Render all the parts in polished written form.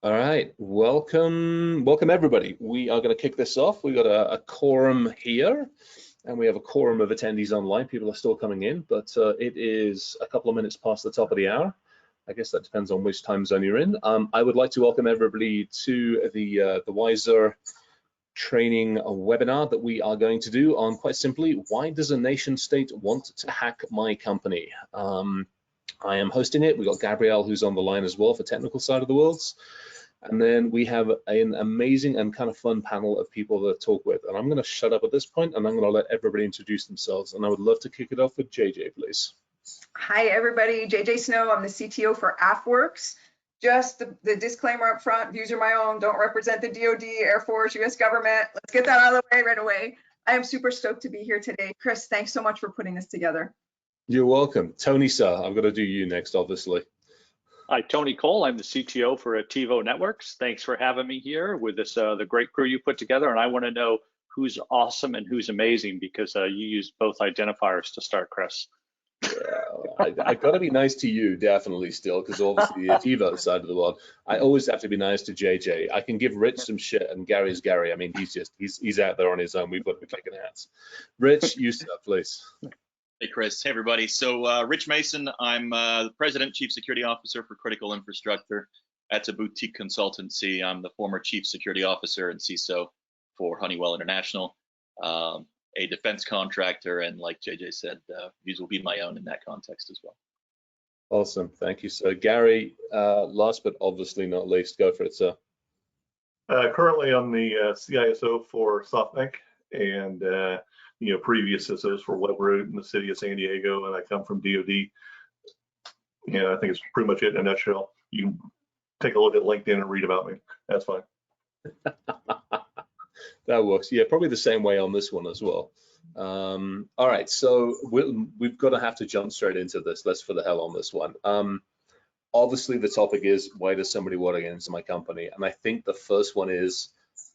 All right, welcome everybody. We are going to kick this off. We got a quorum here, and we have a quorum of attendees online. People are still coming in, but it is a couple of minutes past the top of the hour. I guess that depends on which time zone you're in. I would like to welcome everybody to the Wizer training webinar that we are going to do on, quite simply, why does a nation state want to hack my company? I am hosting it. We've got Gabrielle, who's on the line as well for technical side of the worlds. And then we have an amazing and kind of fun panel of people to talk with. And I'm going to shut up at this point, and I'm going to let everybody introduce themselves. And I would love to kick it off with JJ, please. Hi, everybody. JJ Snow. I'm the CTO for AFWERX. Just the disclaimer up front, views are my own, don't represent the DoD, Air Force, US government. Let's get that out of the way right away. I am super stoked to be here today. Chris, thanks so much for putting this together. You're welcome. Tony, sir, I've got to do you next, obviously. Hi, Tony Cole. I'm the CTO for Attivo Networks. Thanks for having me here with this the great crew you put together. And I want to know who's awesome and who's amazing, because you use both identifiers to start, Chris. Yeah, I got to be nice to you, definitely, still, because obviously the Attivo side of the world, I always have to be nice to JJ. I can give Rich some shit, and Gary's Gary. I mean, he's out there on his own. We've got to be clicking hats. Rich, you start, please. Hey, Chris. Hey, everybody. So Rich Mason, I'm the President, Chief Security Officer for Critical Infrastructure. That's a boutique consultancy. I'm the former Chief Security Officer and CISO for Honeywell International, a defense contractor, and like JJ said, views will be my own in that context as well. Awesome. Thank you, sir. Gary, last but obviously not least, go for it, sir. Currently, I'm the CISO for SoftBank, and previous CISOs for WebRoot in the city of San Diego, and I come from DoD. And I think it's pretty much it in a nutshell. You can take a look at LinkedIn and read about me. That's fine. That works. Yeah, probably the same way on this one as well. All right, so we've got to have to jump straight into this. Let's for the hell on this one. Obviously, the topic is, why does somebody want to get into my company? And I think the first one is,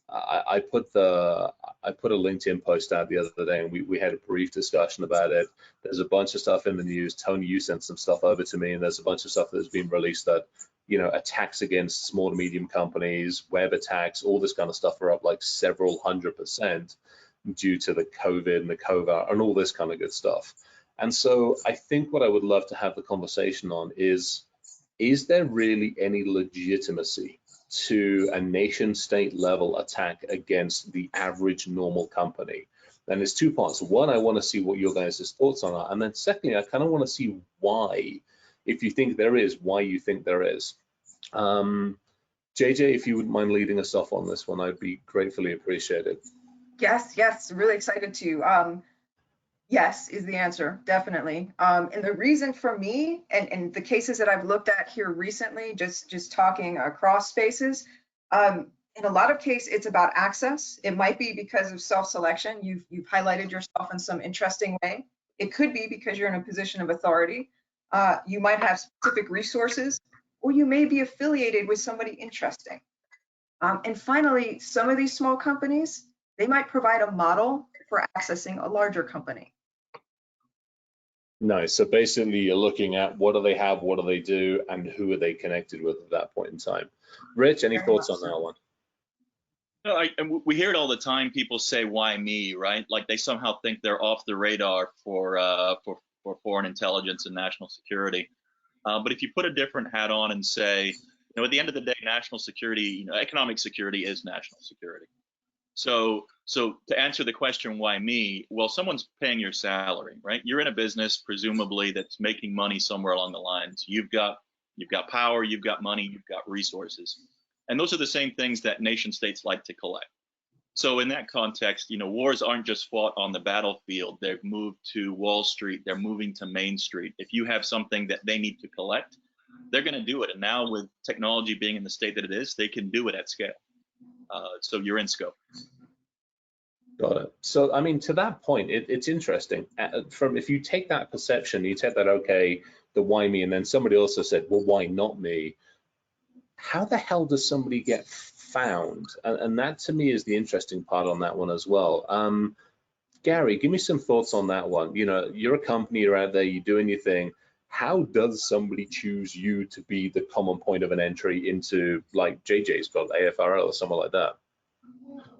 I put a LinkedIn post out the other day, and we had a brief discussion about it. There's a bunch of stuff in the news. Tony, you sent some stuff over to me, and there's a bunch of stuff that's been released that, attacks against small to medium companies, web attacks, all this kind of stuff are up like several 100% due to the COVID and the covert and all this kind of good stuff. And so I think what I would love to have the conversation on is there really any legitimacy to a nation state level attack against the average normal company? And there's two parts. One, I want to see what your guys' thoughts on that. And then secondly, I kind of want to see why, if you think there is, why you think there is. JJ, if you wouldn't mind leading us off on this one, I'd be gratefully appreciated. Yes, really excited to. Yes is the answer, definitely. And the reason for me, and the cases that I've looked at here recently, just talking across spaces, in a lot of cases, it's about access. It might be because of self-selection. You've highlighted yourself in some interesting way. It could be because you're in a position of authority. You might have specific resources, or you may be affiliated with somebody interesting. And finally, some of these small companies, they might provide a model for accessing a larger company. Nice. So basically, you're looking at what do they have, what do they do, and who are they connected with at that point in time. Rich, any thoughts on that one? No, and we hear it all the time. People say, "Why me?" Right? Like they somehow think they're off the radar for foreign intelligence and national security. But if you put a different hat on and say, at the end of the day, national security, economic security is national security. So to answer the question, why me? Well, someone's paying your salary, right? You're in a business, presumably, that's making money somewhere along the lines. You've got power, you've got money, you've got resources. And those are the same things that nation states like to collect. So in that context, wars aren't just fought on the battlefield. They've moved to Wall Street. They're moving to Main Street. If you have something that they need to collect, they're going to do it. And now with technology being in the state that it is, they can do it at scale. So you're in scope. Got it. So, I mean, to that point, it's interesting. If you take that perception, you take that, okay, the why me, and then somebody also said, well, why not me? How the hell does somebody get found? And that to me is the interesting part on that one as well. Gary, give me some thoughts on that one. You're a company, you're out there, you're doing your thing. how does somebody choose you to be the common point of an entry into, like JJ's got AFRL or something like that?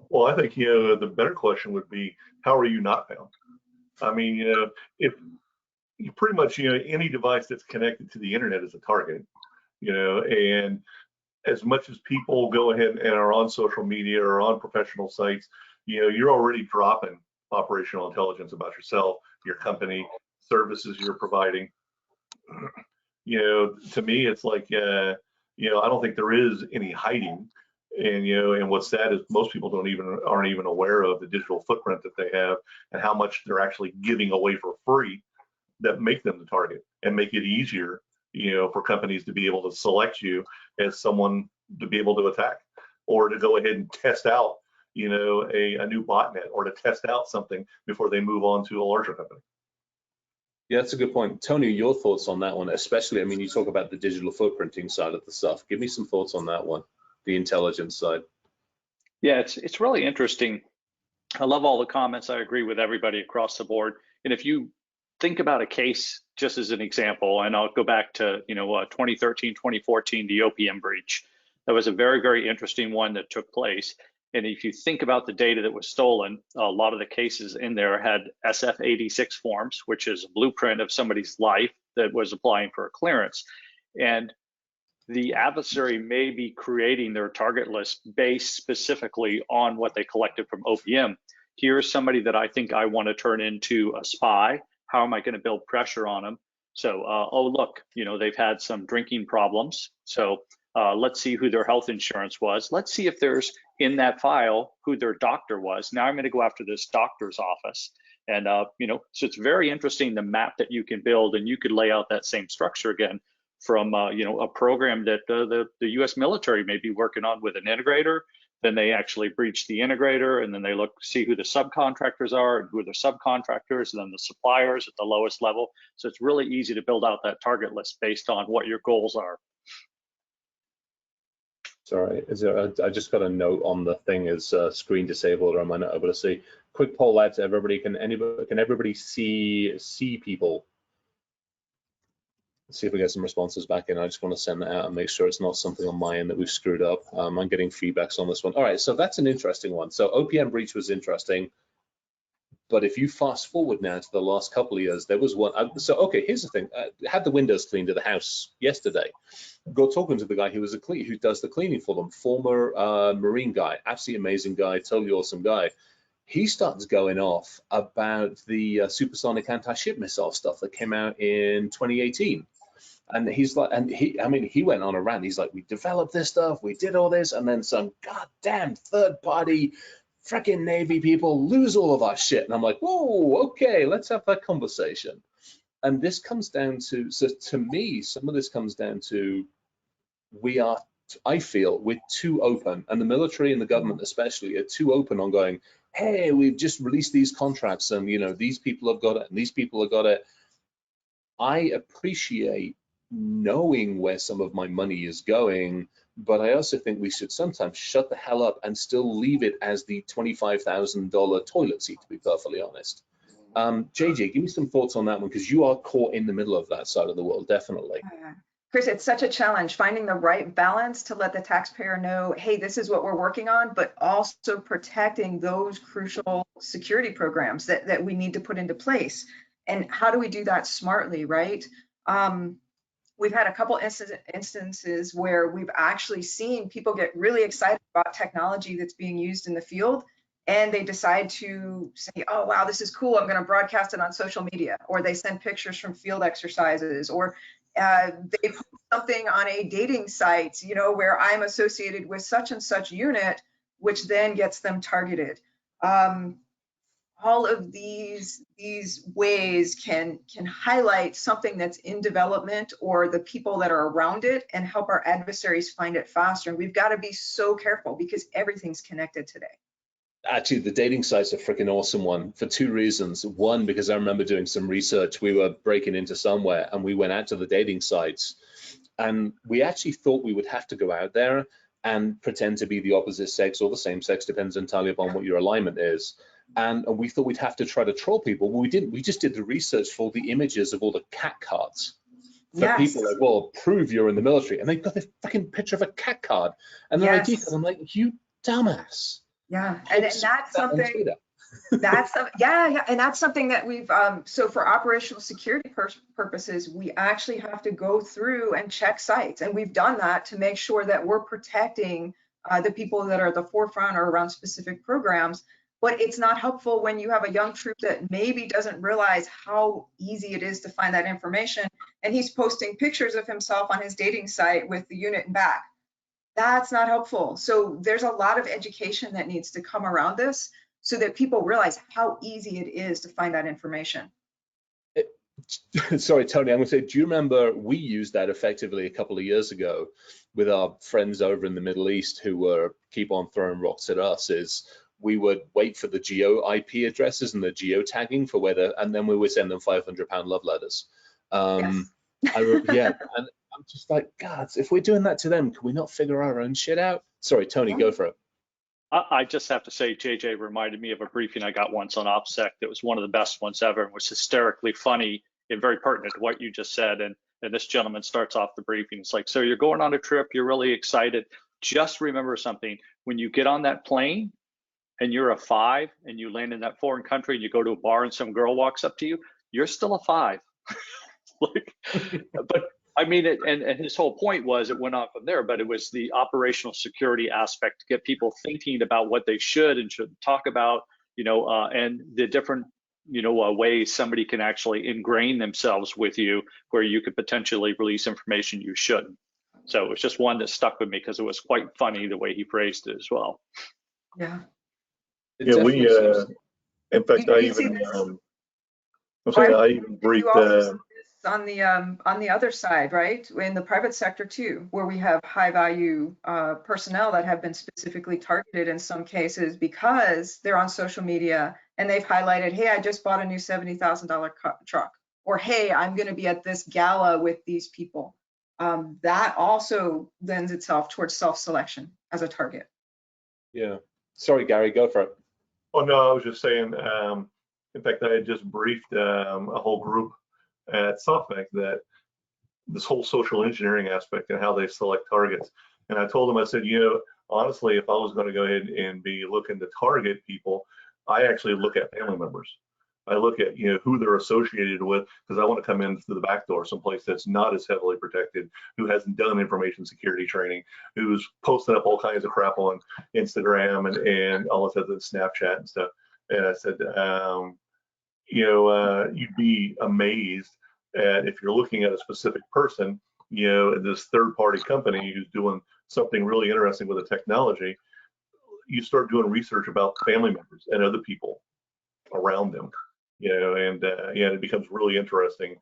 Well, I think, the better question would be, how are you not found? I mean, if you pretty much, any device that's connected to the internet is a target, and as much as people go ahead and are on social media or on professional sites, you're already dropping operational intelligence about yourself, your company, services you're providing. To me, it's like, I don't think there is any hiding. And what's sad is most people aren't even aware of the digital footprint that they have and how much they're actually giving away for free that make them the target and make it easier, for companies to be able to select you as someone to be able to attack, or to go ahead and test out, a new botnet, or to test out something before they move on to a larger company. Yeah, that's a good point. Tony, your thoughts on that one, especially, I mean, you talk about the digital footprinting side of the stuff. Give me some thoughts on that one, the intelligence side. Yeah, it's really interesting. I love all the comments. I agree with everybody across the board. And if you think about a case, just as an example, and I'll go back to 2013, 2014, the OPM breach. That was a very, very interesting one that took place. And if you think about the data that was stolen, a lot of the cases in there had SF-86 forms, which is a blueprint of somebody's life that was applying for a clearance. And the adversary may be creating their target list based specifically on what they collected from OPM. Here's somebody that I think I want to turn into a spy. How am I going to build pressure on them? So, oh, look, they've had some drinking problems. So let's see who their health insurance was. Let's see if there's in that file who their doctor was. Now I'm going to go after this doctor's office. And, so it's very interesting, the map that you can build, and you could lay out that same structure again from, a program that the US military may be working on with an integrator. Then they actually breach the integrator, and then they see who the subcontractors are and who are the subcontractors, and then the suppliers at the lowest level. So it's really easy to build out that target list based on what your goals are. Sorry, I just got a note on the thing is screen disabled, or am I not able to see? Quick poll out to everybody. Can everybody see people? Let's see if we get some responses back in. I just want to send that out and make sure it's not something on my end that we've screwed up. I'm getting feedbacks on this one. All right, so that's an interesting one. So OPM breach was interesting, but if you fast forward now to the last couple of years, there was one. So okay, here's the thing. I had the windows cleaned at the house yesterday. Got talking to the guy who does the cleaning for them, former Marine guy, absolutely amazing guy, totally awesome guy. He starts going off about the supersonic anti-ship missile stuff that came out in 2018. And he's like, he went on a rant. He's like, we developed this stuff, we did all this, and then some goddamn third-party freaking Navy people lose all of our shit. And I'm like, whoa, okay, let's have that conversation. And this comes down to, so to me, some of this comes down to, I feel we're too open, and the military and the government especially are too open on going, hey, we've just released these contracts, and these people have got it, and these people have got it. I appreciate knowing where some of my money is going, but I also think we should sometimes shut the hell up and still leave it as the $25,000 toilet seat, to be perfectly honest. JJ, give me some thoughts on that one, because you are caught in the middle of that side of the world, definitely. Chris, it's such a challenge finding the right balance to let the taxpayer know, hey, this is what we're working on, but also protecting those crucial security programs that we need to put into place. And how do we do that smartly, right? We've had a couple instances where we've actually seen people get really excited about technology that's being used in the field, and they decide to say, oh, wow, this is cool, I'm going to broadcast it on social media, or they send pictures from field exercises, or they put something on a dating site, where I'm associated with such and such unit, which then gets them targeted. All of these ways can highlight something that's in development or the people that are around it and help our adversaries find it faster. And we've got to be so careful because everything's connected today. Actually, the dating site's a freaking awesome one for two reasons. One, because I remember doing some research. We were breaking into somewhere and we went out to the dating sites, and we actually thought we would have to go out there and pretend to be the opposite sex or the same sex, depends entirely upon what your alignment is. And we thought we'd have to try to troll people. Well, we didn't. We just did the research for the images of all the cat cards. for Yes. people like, well, prove you're in the military, and they've got this fucking picture of a cat card and their ID Yes. card. I'm like, you dumbass. Yeah, and that's That on something. Twitter. Yeah, and that's something that we've so for operational security purposes, we actually have to go through and check sites, and we've done that to make sure that we're protecting the people that are at the forefront or around specific programs. But it's not helpful when you have a young troop that maybe doesn't realize how easy it is to find that information, and he's posting pictures of himself on his dating site with the unit in back. That's not helpful. So there's a lot of education that needs to come around this, so that people realize how easy it is to find that information. Sorry, Tony, I'm going to say, do you remember we used that effectively a couple of years ago with our friends over in the Middle East who were keep on throwing rocks at us? Is we would wait for the geo IP addresses and the geo tagging for whether, and then we would send them 500-pound love letters. Yes. Yeah, and I'm just like, God, if we're doing that to them, can we not figure our own shit out? Sorry, Tony, go for it. I just have to say, JJ reminded me of a briefing I got once on OPSEC that was one of the best ones ever and was hysterically funny and very pertinent to what you just said. And this gentleman starts off the briefing. It's like, so you're going on a trip, you're really excited. Just remember something, when you get on that plane and you're a 5 and you land in that foreign country and you go to a bar and some girl walks up to you, you're still a 5. Like, but I mean, and his whole point was it went on from there, but it was the operational security aspect to get people thinking about what they should and shouldn't talk about, and the different, ways somebody can actually ingrain themselves with you where you could potentially release information you shouldn't. So it was just one that stuck with me because it was quite funny the way he phrased it as well. Yeah. Yeah, we, in fact, I even, I even briefed on the other side, right? In the private sector too, where we have high value personnel that have been specifically targeted in some cases because they're on social media and they've highlighted, hey, I just bought a new $70,000 truck, or hey, I'm going to be at this gala with these people. That also lends itself towards self-selection as a target. Yeah. Sorry, Gary, go for it. Oh no, I was just saying. In fact, I had just briefed a whole group at SoftBank that this whole social engineering aspect and how they select targets. And I told them, I said, honestly, if I was going to go ahead and be looking to target people, I actually look at family members. I look at, who they're associated with, because I want to come in through the back door, someplace that's not as heavily protected, who hasn't done information security training, who's posting up all kinds of crap on Instagram and all this other Snapchat and stuff. And I said, you'd be amazed at, if you're looking at a specific person, this third-party company who's doing something really interesting with the technology, you start doing research about family members and other people around them, and it becomes really interesting,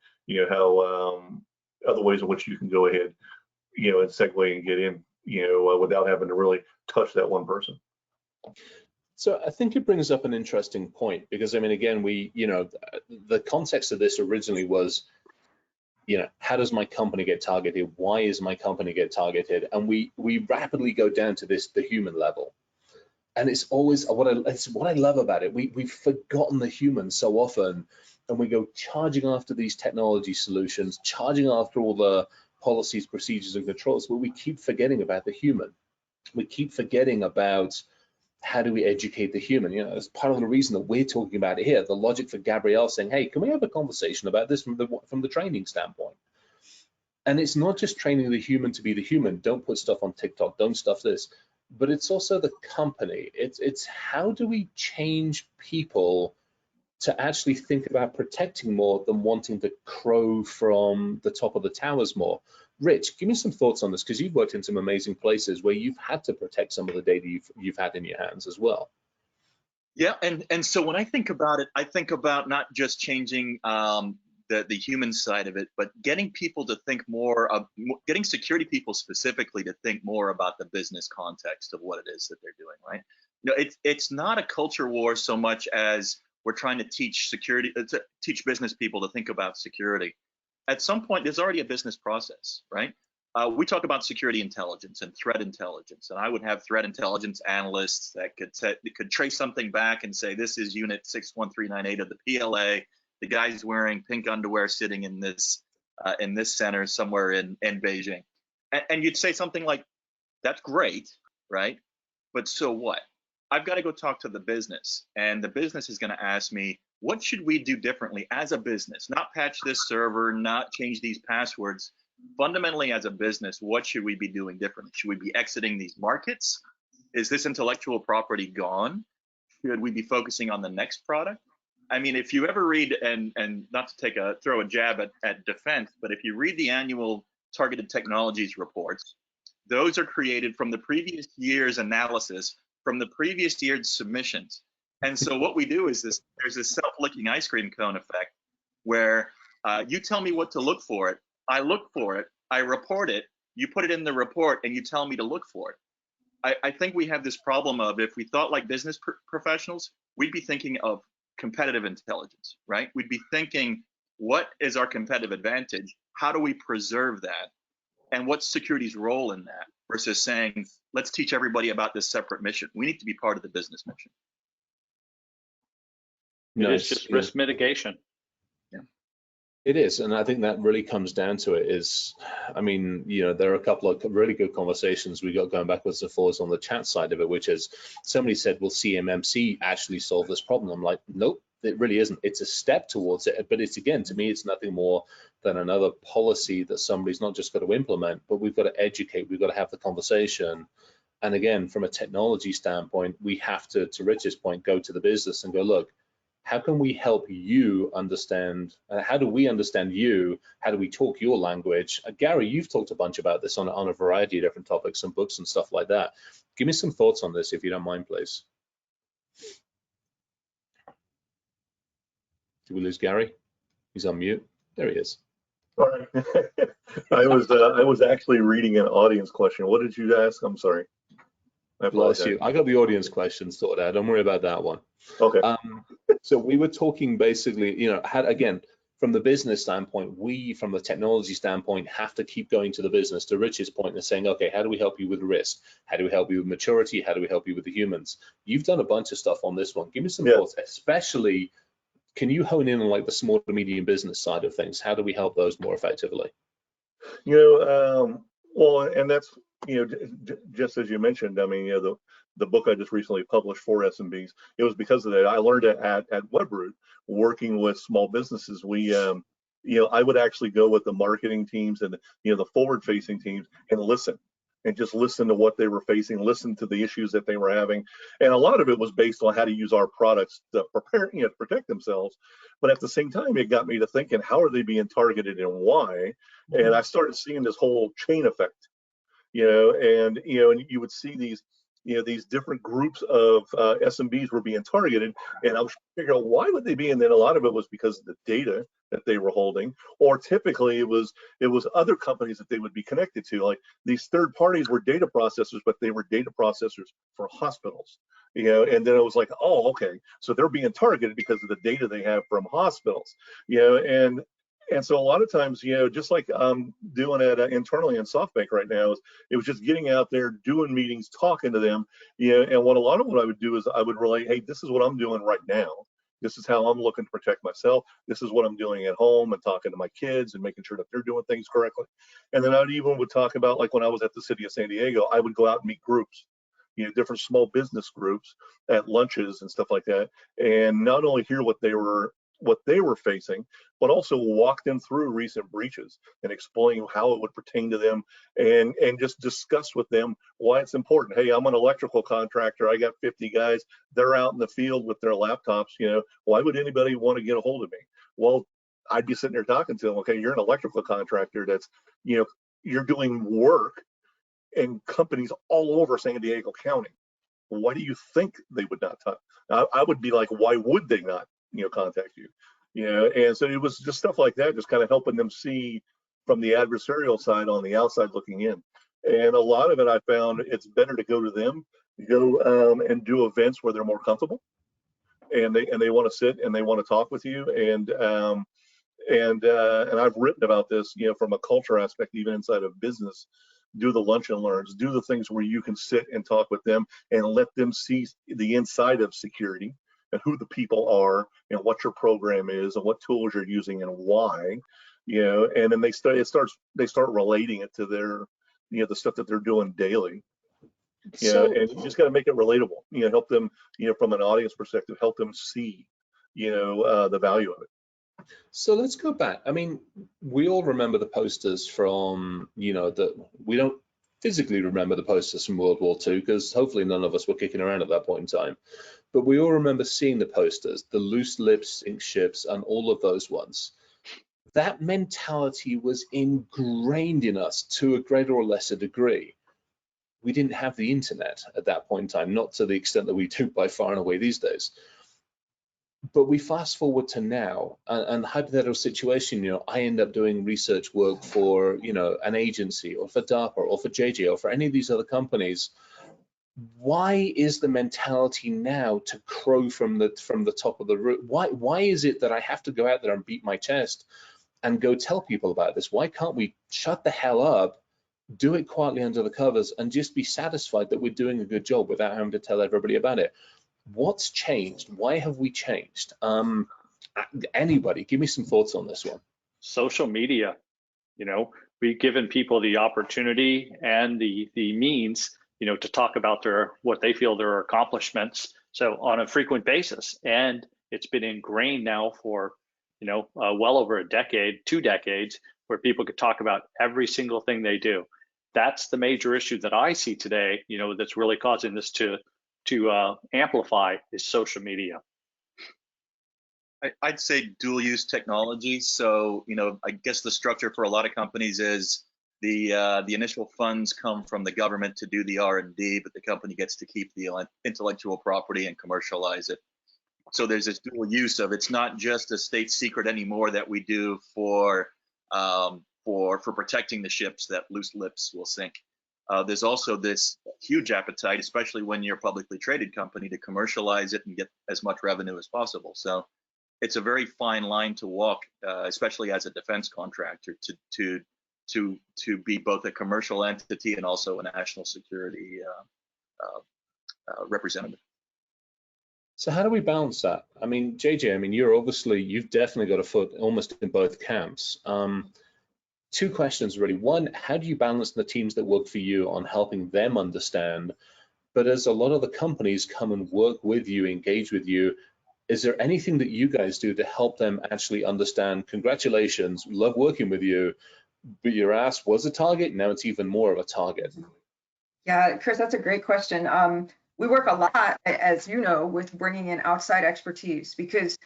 how other ways in which you can go ahead, and segue and get in, without having to really touch that one person. So I think it brings up an interesting point, because I mean, again, the context of this originally was, how does my company get targeted? Why is my company get targeted? And we rapidly go down to the human level. And it's always it's what I love about it. We've forgotten the human so often, and we go charging after these technology solutions, charging after all the policies, procedures, and controls, but we keep forgetting about the human. We keep forgetting about how do we educate the human? It's part of the reason that we're talking about it here. The logic for Gabrielle saying, "Hey, can we have a conversation about this from the training standpoint?" And it's not just training the human to be the human. Don't put stuff on TikTok. Don't stuff this. But it's also the company. It's how do we change people to actually think about protecting more than wanting to crow from the top of the towers more. Rich, give me some thoughts on this, because you've worked in some amazing places where you've had to protect some of the data you've had in your hands as well. Yeah, and so when I think about it, I think about not just changing the human side of it, but getting people to think more of, getting security people specifically to think more about the business context of what it is that they're doing, right? It's not a culture war so much as we're trying to teach business people to think about security. At some point, there's already a business process, right? We talk about security intelligence and threat intelligence, and I would have threat intelligence analysts that could trace something back and say, this is unit 61398 of the PLA. The guy's wearing pink underwear sitting in this in this center somewhere in Beijing. And you'd say something like, that's great, right? But so what? I've got to go talk to the business, and the business is going to ask me, what should we do differently as a business? Not patch this server, not change these passwords. Fundamentally, as a business, what should we be doing differently? Should we be exiting these markets? Is this intellectual property gone? Should we be focusing on the next product? I mean, if you ever read, and not to throw a jab at defense, but if you read the annual targeted technologies reports, those are created from the previous year's analysis, from the previous year's submissions. And so what we do is there's this self-licking ice cream cone effect where you tell me what to look for it, I look for it, I report it, you put it in the report, and you tell me to look for it. I think we have this problem of, if we thought like business professionals, we'd be thinking of competitive intelligence, right? We'd be thinking, what is our competitive advantage? How do we preserve that? And what's security's role in that? Versus saying, let's teach everybody about this separate mission. We need to be part of the business mission. It's just risk mitigation. Yeah. It is, and I think that really comes down to it is, I mean, there are a couple of really good conversations we got going backwards and forwards on the chat side of it, which is somebody said, will CMMC actually solve this problem? I'm like, nope, it really isn't. It's a step towards it, but it's, again, to me, it's nothing more than another policy that somebody's not just got to implement, but we've got to educate, we've got to have the conversation. And again, from a technology standpoint, we have to Rich's point, go to the business and go, look, how can we help you understand? How do we understand you? How do we talk your language? Gary, you've talked a bunch about this on a variety of different topics and books and stuff like that. Give me some thoughts on this, if you don't mind, please. Did we lose Gary? He's on mute. There he is. All right. I was actually reading an audience question. What did you ask? I'm sorry. Bless you. I got the audience questions sorted out. Don't worry about that one. Okay. So we were talking basically, again, from the business standpoint, we, from the technology standpoint, have to keep going to the business, to Rich's point, and saying, okay, how do we help you with risk? How do we help you with maturity? How do we help you with the humans? You've done a bunch of stuff on this one. Give me some thoughts, especially, can you hone in on like the small to medium business side of things? How do we help those more effectively? Well, and that's, just as you mentioned, I mean, the book I just recently published for SMBs, it was because of that. I learned it at Webroot, working with small businesses. We, I would actually go with the marketing teams and, the forward-facing teams and just listen to what they were facing, listen to the issues that they were having. And a lot of it was based on how to use our products to prepare, to protect themselves. But at the same time, it got me to thinking, how are they being targeted and why? And I started seeing this whole chain effect, and you would see these, these different groups of SMBs were being targeted, and I was figuring out why would they be, and then a lot of it was because of the data that they were holding, or typically it was other companies that they would be connected to. Like, these third parties were data processors, but they were data processors for hospitals, and then it was like, oh, okay, so they're being targeted because of the data they have from hospitals, and so a lot of times, just like I'm doing it internally in SoftBank right now, it was just getting out there, doing meetings, talking to them, and a lot of what I would do is I would relate, hey, this is what I'm doing right now. This is how I'm looking to protect myself. This is what I'm doing at home, and talking to my kids and making sure that they're doing things correctly. And then would talk about, like, when I was at the city of San Diego, I would go out and meet groups, different small business groups at lunches and stuff like that, and not only hear what they were facing, but also walk them through recent breaches and explain how it would pertain to them, and just discuss with them why it's important. Hey, I'm an electrical contractor. I got 50 guys. They're out in the field with their laptops. Why would anybody want to get a hold of me? Well, I'd be sitting there talking to them. Okay, you're an electrical contractor that's, you're doing work in companies all over San Diego County. Why do you think they would not talk? I would be like, why would they not contact you? And so it was just stuff like that, just kind of helping them see from the adversarial side on the outside looking in. And a lot of it, I found it's better to go to them, and do events where they're more comfortable, and they want to sit and they want to talk with you. And I've written about this, from a culture aspect, even inside of business. Do the lunch and learns, do the things where you can sit and talk with them and let them see the inside of security, and who the people are, and what your program is, and what tools you're using and why. and then they start relating it to their, the stuff that they're doing daily. And you just got to make it relatable, help them, from an audience perspective, help them see, the value of it. So let's go back. I mean, we all remember the posters from, we don't physically remember the posters from World War II, because hopefully none of us were kicking around at that point in time. But we all remember seeing the posters, the loose lips sink ships, and all of those ones. That mentality was ingrained in us to a greater or lesser degree. We didn't have the internet at that point in time, not to the extent that we do by far and away these days. But we fast forward to now, and hypothetical situation, I end up doing research work for, an agency, or for DARPA, or for JJ, or for any of these other companies. Why is the mentality now to crow from the top of the roof? Why is it that I have to go out there and beat my chest and go tell people about this? Why can't we shut the hell up, do it quietly under the covers, and just be satisfied that we're doing a good job without having to tell everybody about it? What's changed? Why have we changed? Anybody, give me some thoughts on this one. Social media, we've given people the opportunity and the means, to talk about what they feel their accomplishments. So on a frequent basis, and it's been ingrained now for, well over a decade, 2 decades, where people could talk about every single thing they do. That's the major issue that I see today, that's really causing this to amplify, is social media. I'd say dual use technology. So, I guess the structure for a lot of companies is the initial funds come from the government to do the R&D, but the company gets to keep the intellectual property and commercialize it. So there's this dual use of, it's not just a state secret anymore that we do for protecting the ships that loose lips will sink. There's also this huge appetite, especially when you're a publicly traded company, to commercialize it and get as much revenue as possible. So it's a very fine line to walk, especially as a defense contractor, to be both a commercial entity and also a national security representative. So how do we balance that? I mean, JJ, you've definitely got a foot almost in both camps. 2 questions really. One, how do you balance the teams that work for you on helping them understand? But as a lot of the companies come and work with you, engage with you, is there anything that you guys do to help them actually understand, congratulations, love working with you, but your ass was a target, now it's even more of a target? Yeah, Chris, that's a great question. We work a lot, as you know, with bringing in outside expertise, because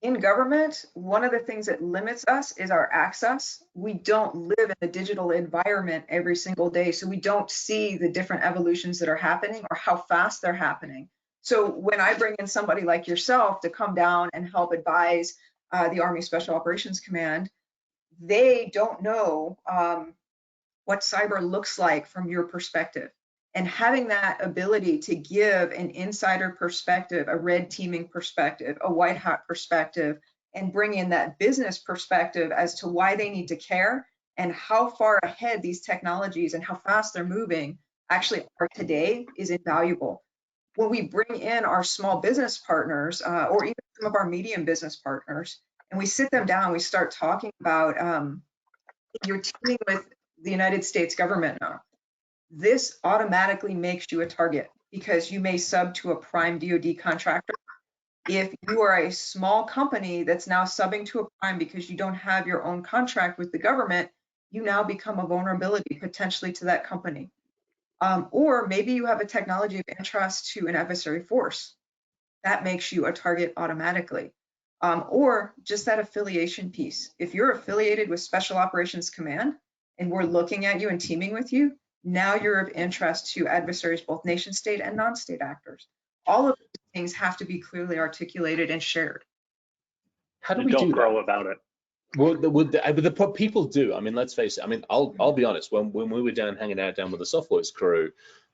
in government, one of the things that limits us is our access. We don't live in the digital environment every single day, so we don't see the different evolutions that are happening or how fast they're happening. So when I bring in somebody like yourself to come down and help advise the Army Special Operations Command, they don't know what cyber looks like from your perspective. And having that ability to give an insider perspective, a red teaming perspective, a white hat perspective, and bring in that business perspective as to why they need to care and how far ahead these technologies and how fast they're moving actually are today is invaluable. When we bring in our small business partners or even some of our medium business partners, and we sit them down, we start talking about you're teaming with the United States government now. This automatically makes you a target because you may sub to a prime DoD contractor. If you are a small company that's now subbing to a prime because you don't have your own contract with the government, you now become a vulnerability potentially to that company. Or maybe you have a technology of interest to an adversary force. That makes you a target automatically. Or just that affiliation piece. If you're affiliated with Special Operations Command and we're looking at you and teaming with you, now you're of interest to adversaries, both nation state and non-state actors. All of these things have to be clearly articulated and shared. How do we do that? Don't grow about it. Well, the people do. I mean, let's face it. I mean, I'll be honest. When we were hanging out down with the SoftWorks crew,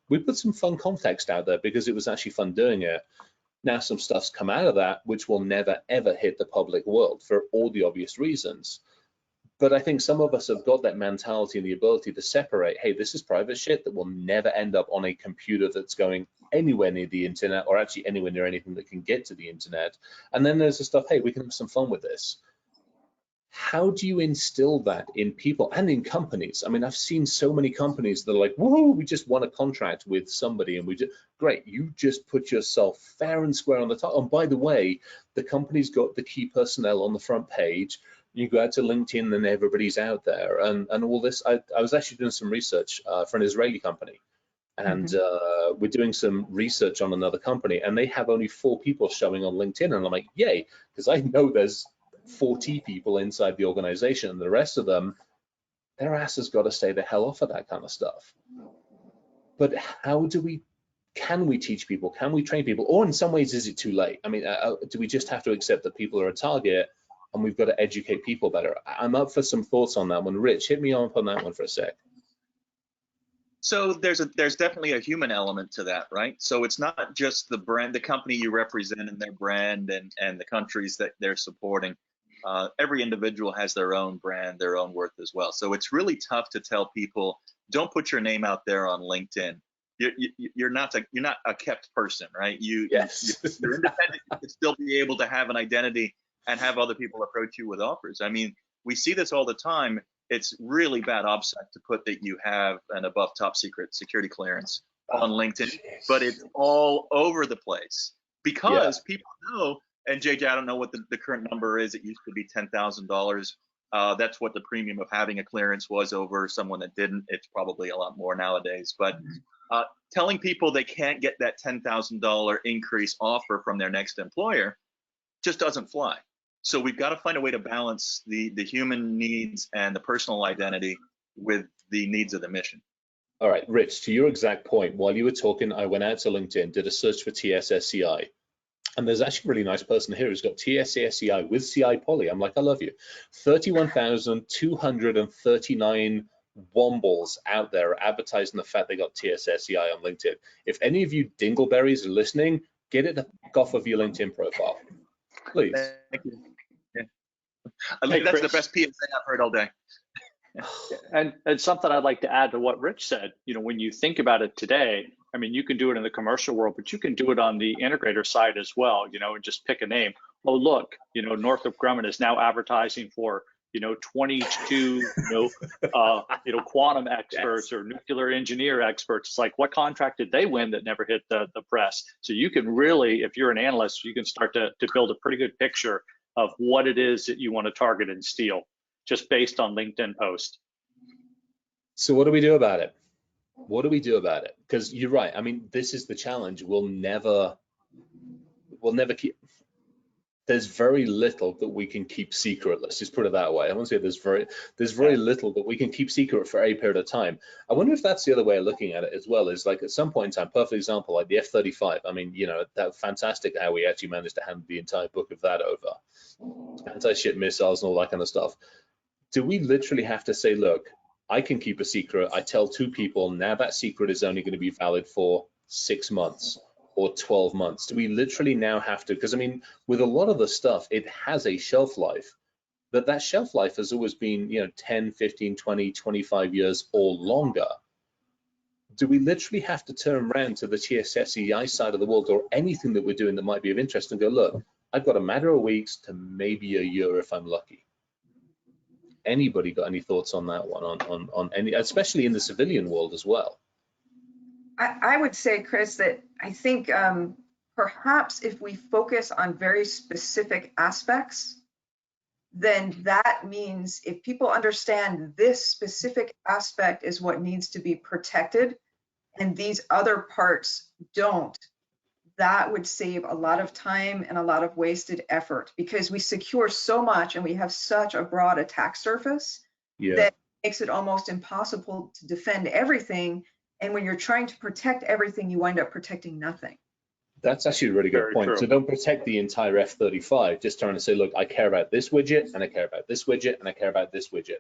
we put some fun context out there because it was actually fun doing it. Now some stuff's come out of that which will never ever hit the public world for all the obvious reasons. But I think some of us have got that mentality and the ability to separate, hey, this is private shit that will never end up on a computer that's going anywhere near the internet or actually anywhere near anything that can get to the internet. And then there's the stuff, hey, we can have some fun with this. how do you instill that in people and in companies? I mean, I've seen so many companies that are like, whoa, we just won a contract with somebody and we just, great, you just put yourself fair and square on the top. And by the way, the company's got the key personnel on the front page. You go out to LinkedIn and everybody's out there and all this. I was actually doing some research for an Israeli company. And we're doing some research on another company and they have only 4 people showing on LinkedIn. And I'm like, yay, because I know there's 40 people inside the organization and the rest of them, their ass has got to stay the hell off of that kind of stuff. But how do we, can we teach people? Can we train people? Or in some ways, is it too late? I mean, do we just have to accept that people are a target and we've got to educate people better? I'm up for some thoughts on that one. Rich, hit me up on that one for a sec. So there's definitely a human element to that, right? So it's not just the brand, the company you represent and their brand and the countries that they're supporting. Every individual has their own brand, their own worth as well. So it's really tough to tell people, don't put your name out there on LinkedIn. You're not a kept person, right? Yes. You're independent. You can still be able to have an identity and have other people approach you with offers. I mean, we see this all the time. It's really bad OPSEC to put that you have an above top secret security clearance on LinkedIn, but it's all over the place because people know. And JJ, I don't know what the current number is. It used to be $10,000. That's what the premium of having a clearance was over someone that didn't. It's probably a lot more nowadays. But telling people they can't get that $10,000 increase offer from their next employer just doesn't fly. So we've got to find a way to balance the human needs and the personal identity with the needs of the mission. All right, Rich, to your exact point, while you were talking, I went out to LinkedIn, did a search for TSSCI. And there's actually a really nice person here who's got TSSCI with CI Poly. I'm like, I love you. 31,239 wombles out there advertising the fact they got TSSCI on LinkedIn. If any of you dingleberries are listening, get it off of your LinkedIn profile, please. Thank you. Yeah. I think that's Chris, the best PSA I've heard all day. And something I'd like to add to what Rich said, when you think about it today, I mean, you can do it in the commercial world, but you can do it on the integrator side as well, and just pick a name. Oh, look, Northrop Grumman is now advertising for, 22, quantum experts or nuclear engineer experts. It's like, what contract did they win that never hit the press? So you can really, if you're an analyst, you can start to build a pretty good picture of what it is that you want to target and steal just based on LinkedIn post. So what do we do about it? What do we do about it? Because you're right. I mean, this is the challenge. We'll never keep. There's very little that we can keep secret. Let's just put it that way. I want to say there's very little that we can keep secret for a period of time. I wonder if that's the other way of looking at it as well. Is like at some point in time, perfect example, like the F-35. I mean, that fantastic how we actually managed to hand the entire book of that over, anti-ship missiles and all that kind of stuff. Do we literally have to say, look, I can keep a secret. I tell 2 people, now that secret is only going to be valid for 6 months or 12 months. Do we literally now have to, because I mean, with a lot of the stuff, it has a shelf life, but that shelf life has always been, 10, 15, 20, 25 years or longer. Do we literally have to turn around to the TSSCI side of the world or anything that we're doing that might be of interest and go, look, I've got a matter of weeks to maybe a year if I'm lucky? Anybody got any thoughts on that one, on any, especially in the civilian world as well? I would say, Chris, that I think perhaps if we focus on very specific aspects, then that means if people understand this specific aspect is what needs to be protected and these other parts don't, that would save a lot of time and a lot of wasted effort, because we secure so much and we have such a broad attack surface that makes it almost impossible to defend everything. And when you're trying to protect everything, you wind up protecting nothing. That's actually a really good point. True. So don't protect the entire F-35, just trying to say, look, I care about this widget and I care about this widget and I care about this widget.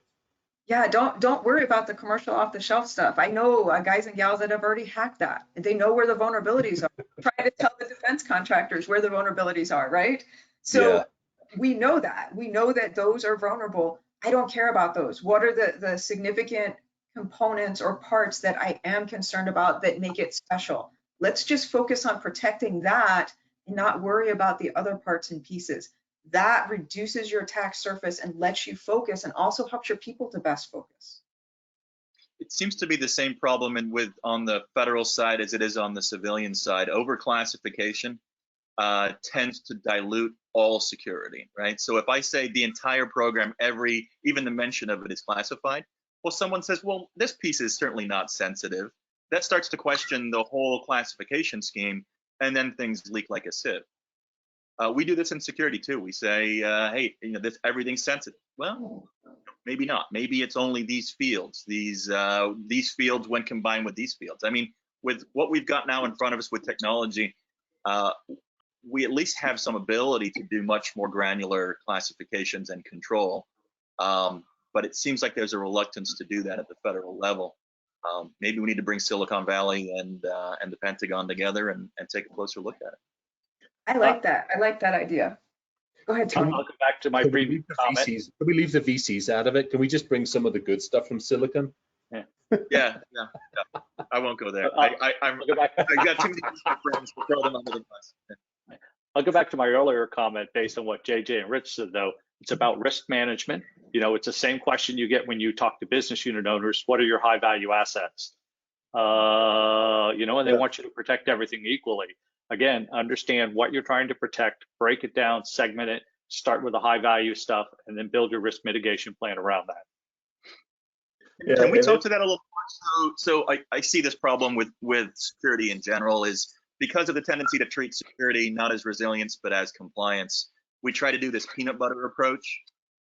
Yeah, don't worry about the commercial off-the-shelf stuff. I know guys and gals that have already hacked that. They know where the vulnerabilities are. Trying to tell the defense contractors where the vulnerabilities are, right? So we know that. We know that those are vulnerable. I don't care about those. What are the significant components or parts that I am concerned about that make it special? Let's just focus on protecting that and not worry about the other parts and pieces. that reduces your attack surface and lets you focus, and also helps your people to best focus. It seems to be the same problem on the federal side as it is on the civilian side. Overclassification tends to dilute all security, right? So if I say the entire program, even the mention of it is classified, well, someone says, well, this piece is certainly not sensitive. That starts to question the whole classification scheme, and then things leak like a sieve. We do this in security too. We say, hey, everything's sensitive. Well, maybe not. Maybe it's only these fields. These fields when combined with these fields. I mean, with what we've got now in front of us with technology, we at least have some ability to do much more granular classifications and control. But it seems like there's a reluctance to do that at the federal level. Maybe we need to bring Silicon Valley and the Pentagon together and take a closer look at it. I like that. I like that idea. Go ahead, Tony. I'll go back to my previous comment. Can we leave the VCs out of it? Can we just bring some of the good stuff from Silicon? Yeah. I won't go there. I've got too many friends to throw them under the bus. I'll go back to my earlier comment based on what JJ and Rich said, though. It's about risk management. It's the same question you get when you talk to business unit owners. What are your high value assets? And they want you to protect everything equally. Again, understand what you're trying to protect, break it down, segment it, start with the high value stuff, and then build your risk mitigation plan around that. Yeah, can we talk to that a little more? So I see this problem with security in general is because of the tendency to treat security not as resilience, but as compliance. We try to do this peanut butter approach,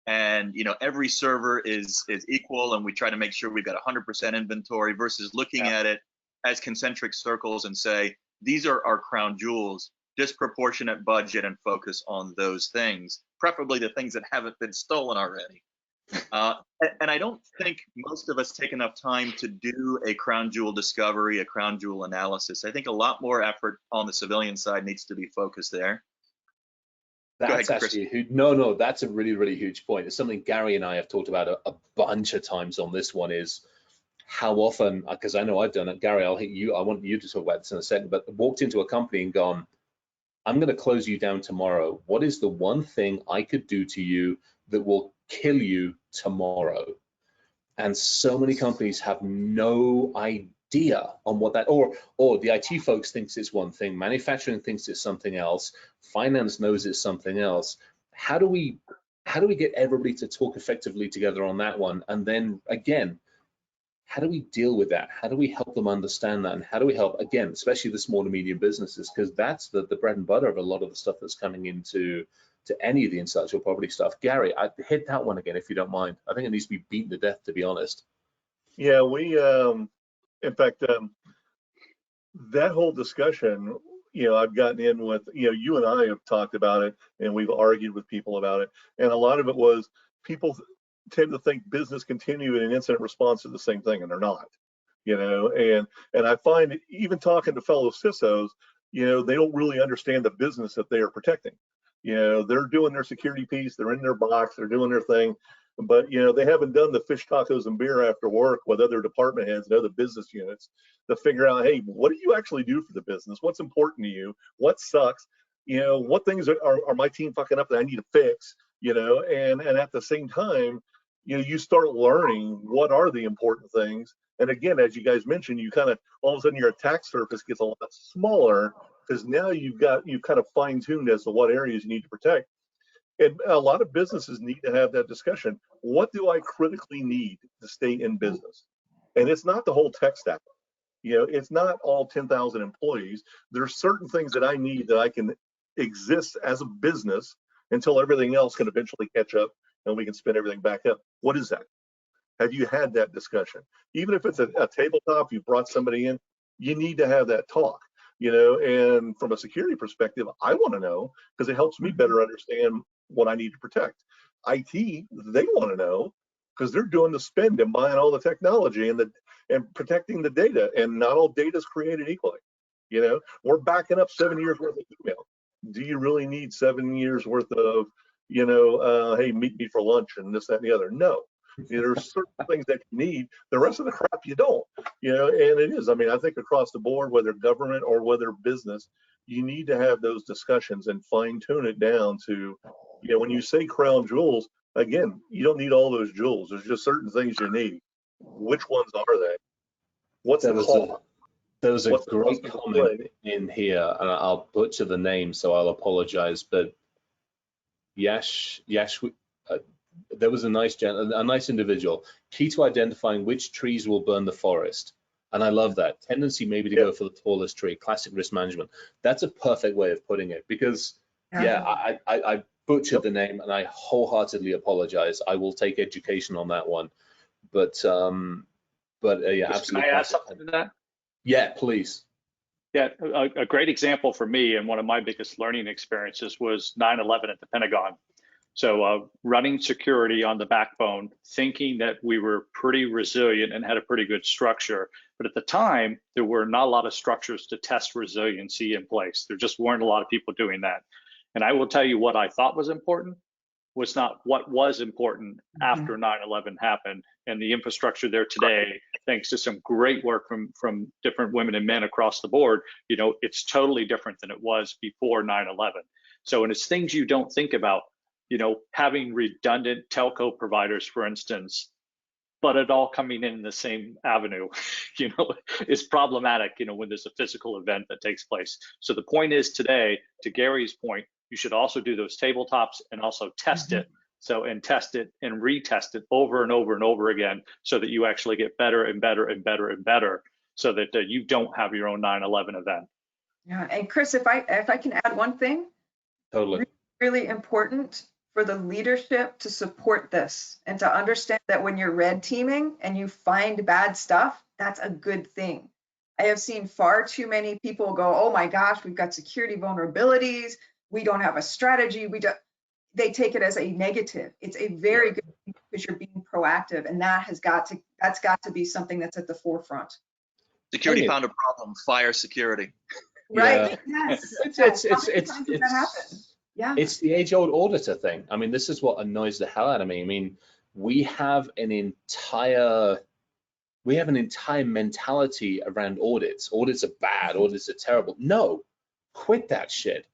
and every server is equal, and we try to make sure we've got 100% inventory versus looking at it as concentric circles and say, these are our crown jewels, disproportionate budget and focus on those things, preferably the things that haven't been stolen already. And I don't think most of us take enough time to do a crown jewel discovery, a crown jewel analysis. I think a lot more effort on the civilian side needs to be focused there. That's actually no, that's a really, really huge point. It's something Gary and I have talked about a bunch of times on this one is how often, because I know I've done it. Gary, I want you to talk about this in a second, but walked into a company and gone, I'm going to close you down tomorrow. What is the one thing I could do to you that will kill you tomorrow? And so many companies have no idea on what that, or the IT folks thinks it's one thing, manufacturing thinks it's something else, finance knows it's something else. How do we get everybody to talk effectively together on that one? And then again, how do we deal with that? How do we help them understand that? And how do we help, again, especially the small and medium businesses, because that's the bread and butter of a lot of the stuff that's coming into any of the intellectual property stuff. Gary, I hit that one again, if you don't mind. I think it needs to be beaten to death, to be honest. Yeah, we, in fact, that whole discussion, I've gotten in with, you and I have talked about it, and we've argued with people about it. And a lot of it was people tend to think business continuity and incident response are the same thing, and they're not. And I find even talking to fellow CISOs, they don't really understand the business that they are protecting. They're doing their security piece, they're in their box, they're doing their thing, but they haven't done the fish tacos and beer after work with other department heads and other business units to figure out, hey, what do you actually do for the business? What's important to you? What sucks? What things are my team fucking up that I need to fix? And at the same time, you start learning what are the important things. And again, as you guys mentioned, you kind of all of a sudden your attack surface gets a lot smaller because now you've kind of fine-tuned as to what areas you need to protect. And a lot of businesses need to have that discussion. What do I critically need to stay in business? And it's not the whole tech stack. It's not all 10,000 employees. There's certain things that I need that I can exist as a business until everything else can eventually catch up and we can spin everything back up. What is that? Have you had that discussion? Even if it's a tabletop, you brought somebody in, you need to have that talk. And from a security perspective, I want to know because it helps me better understand what I need to protect. IT, they want to know because they're doing the spend and buying all the technology and protecting the data, and not all data is created equally. We're backing up 7 years worth of email. Do you really need 7 years worth of, hey, meet me for lunch and this, that, and the other? No. There's certain things that you need. The rest of the crap you don't. And it is. I mean, I think across the board, whether government or whether business, you need to have those discussions and fine tune it down to you know, when you say crown jewels, again, you don't need all those jewels. There's just certain things you need. Which ones are they? What's the cost? There was a What's the great cost of comment play? in here, and I'll butcher the name, so I'll apologize. But Yash, there was a nice individual. Key to identifying which trees will burn the forest, and I love that tendency maybe to go for the tallest tree. Classic risk management. That's a perfect way of putting it, because I butchered the name, and I wholeheartedly apologize. I will take education on that one, but yeah, absolutely. Can I add something to that? Yeah, please. Yeah, a great example for me, and one of my biggest learning experiences was 9/11 at the Pentagon. So running security on the backbone, thinking that we were pretty resilient and had a pretty good structure. But at the time, there were not a lot of structures to test resiliency in place. There just weren't a lot of people doing that. And I will tell you what I thought was important was not what was important after 9/11 happened. And the infrastructure there today, thanks to some great work from different women and men across the board, you know, it's totally different than it was before 9/11. So, and it's things you don't think about, you know, having redundant telco providers, for instance, but it all coming in the same avenue, you know, is problematic, you know, when there's a physical event that takes place. So the point is today, to Gary's point, you should also do those tabletops and also test it. So, and test it and retest it over and over and over again, so that you actually get better and better and better and better, so that you don't have your own 9/11 event. Yeah, and Chris, if I can add one thing, Totally. really important for the leadership to support this and to understand that when you're red teaming and you find bad stuff, that's a good thing. I have seen far too many people go, oh my gosh, we've got security vulnerabilities, we don't have a strategy, they take it as a negative. It's a very good thing because you're being proactive, and that's got to be something that's at the forefront. Security found a problem, fire security. Right. Yeah. Yes. It's the age-old auditor thing. I mean, this is what annoys the hell out of me. I mean, we have an entire mentality around audits. Audits are bad. Audits are terrible. No, quit that shit.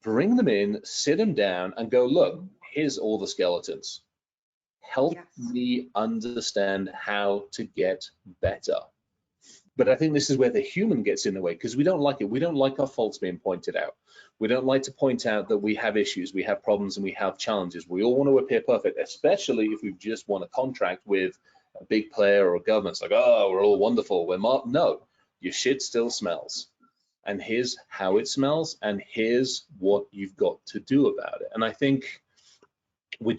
Bring them in, sit them down, and go, look, here's all the skeletons. Help me understand how to get better. But I think this is where the human gets in the way, because we don't like it. We don't like our faults being pointed out. We don't like to point out that we have issues, we have problems, and we have challenges. We all want to appear perfect, especially if we've just won a contract with a big player or a government. It's like, oh, we're all wonderful. No, your shit still smells. And here's how it smells, and here's what you've got to do about it. And I think we're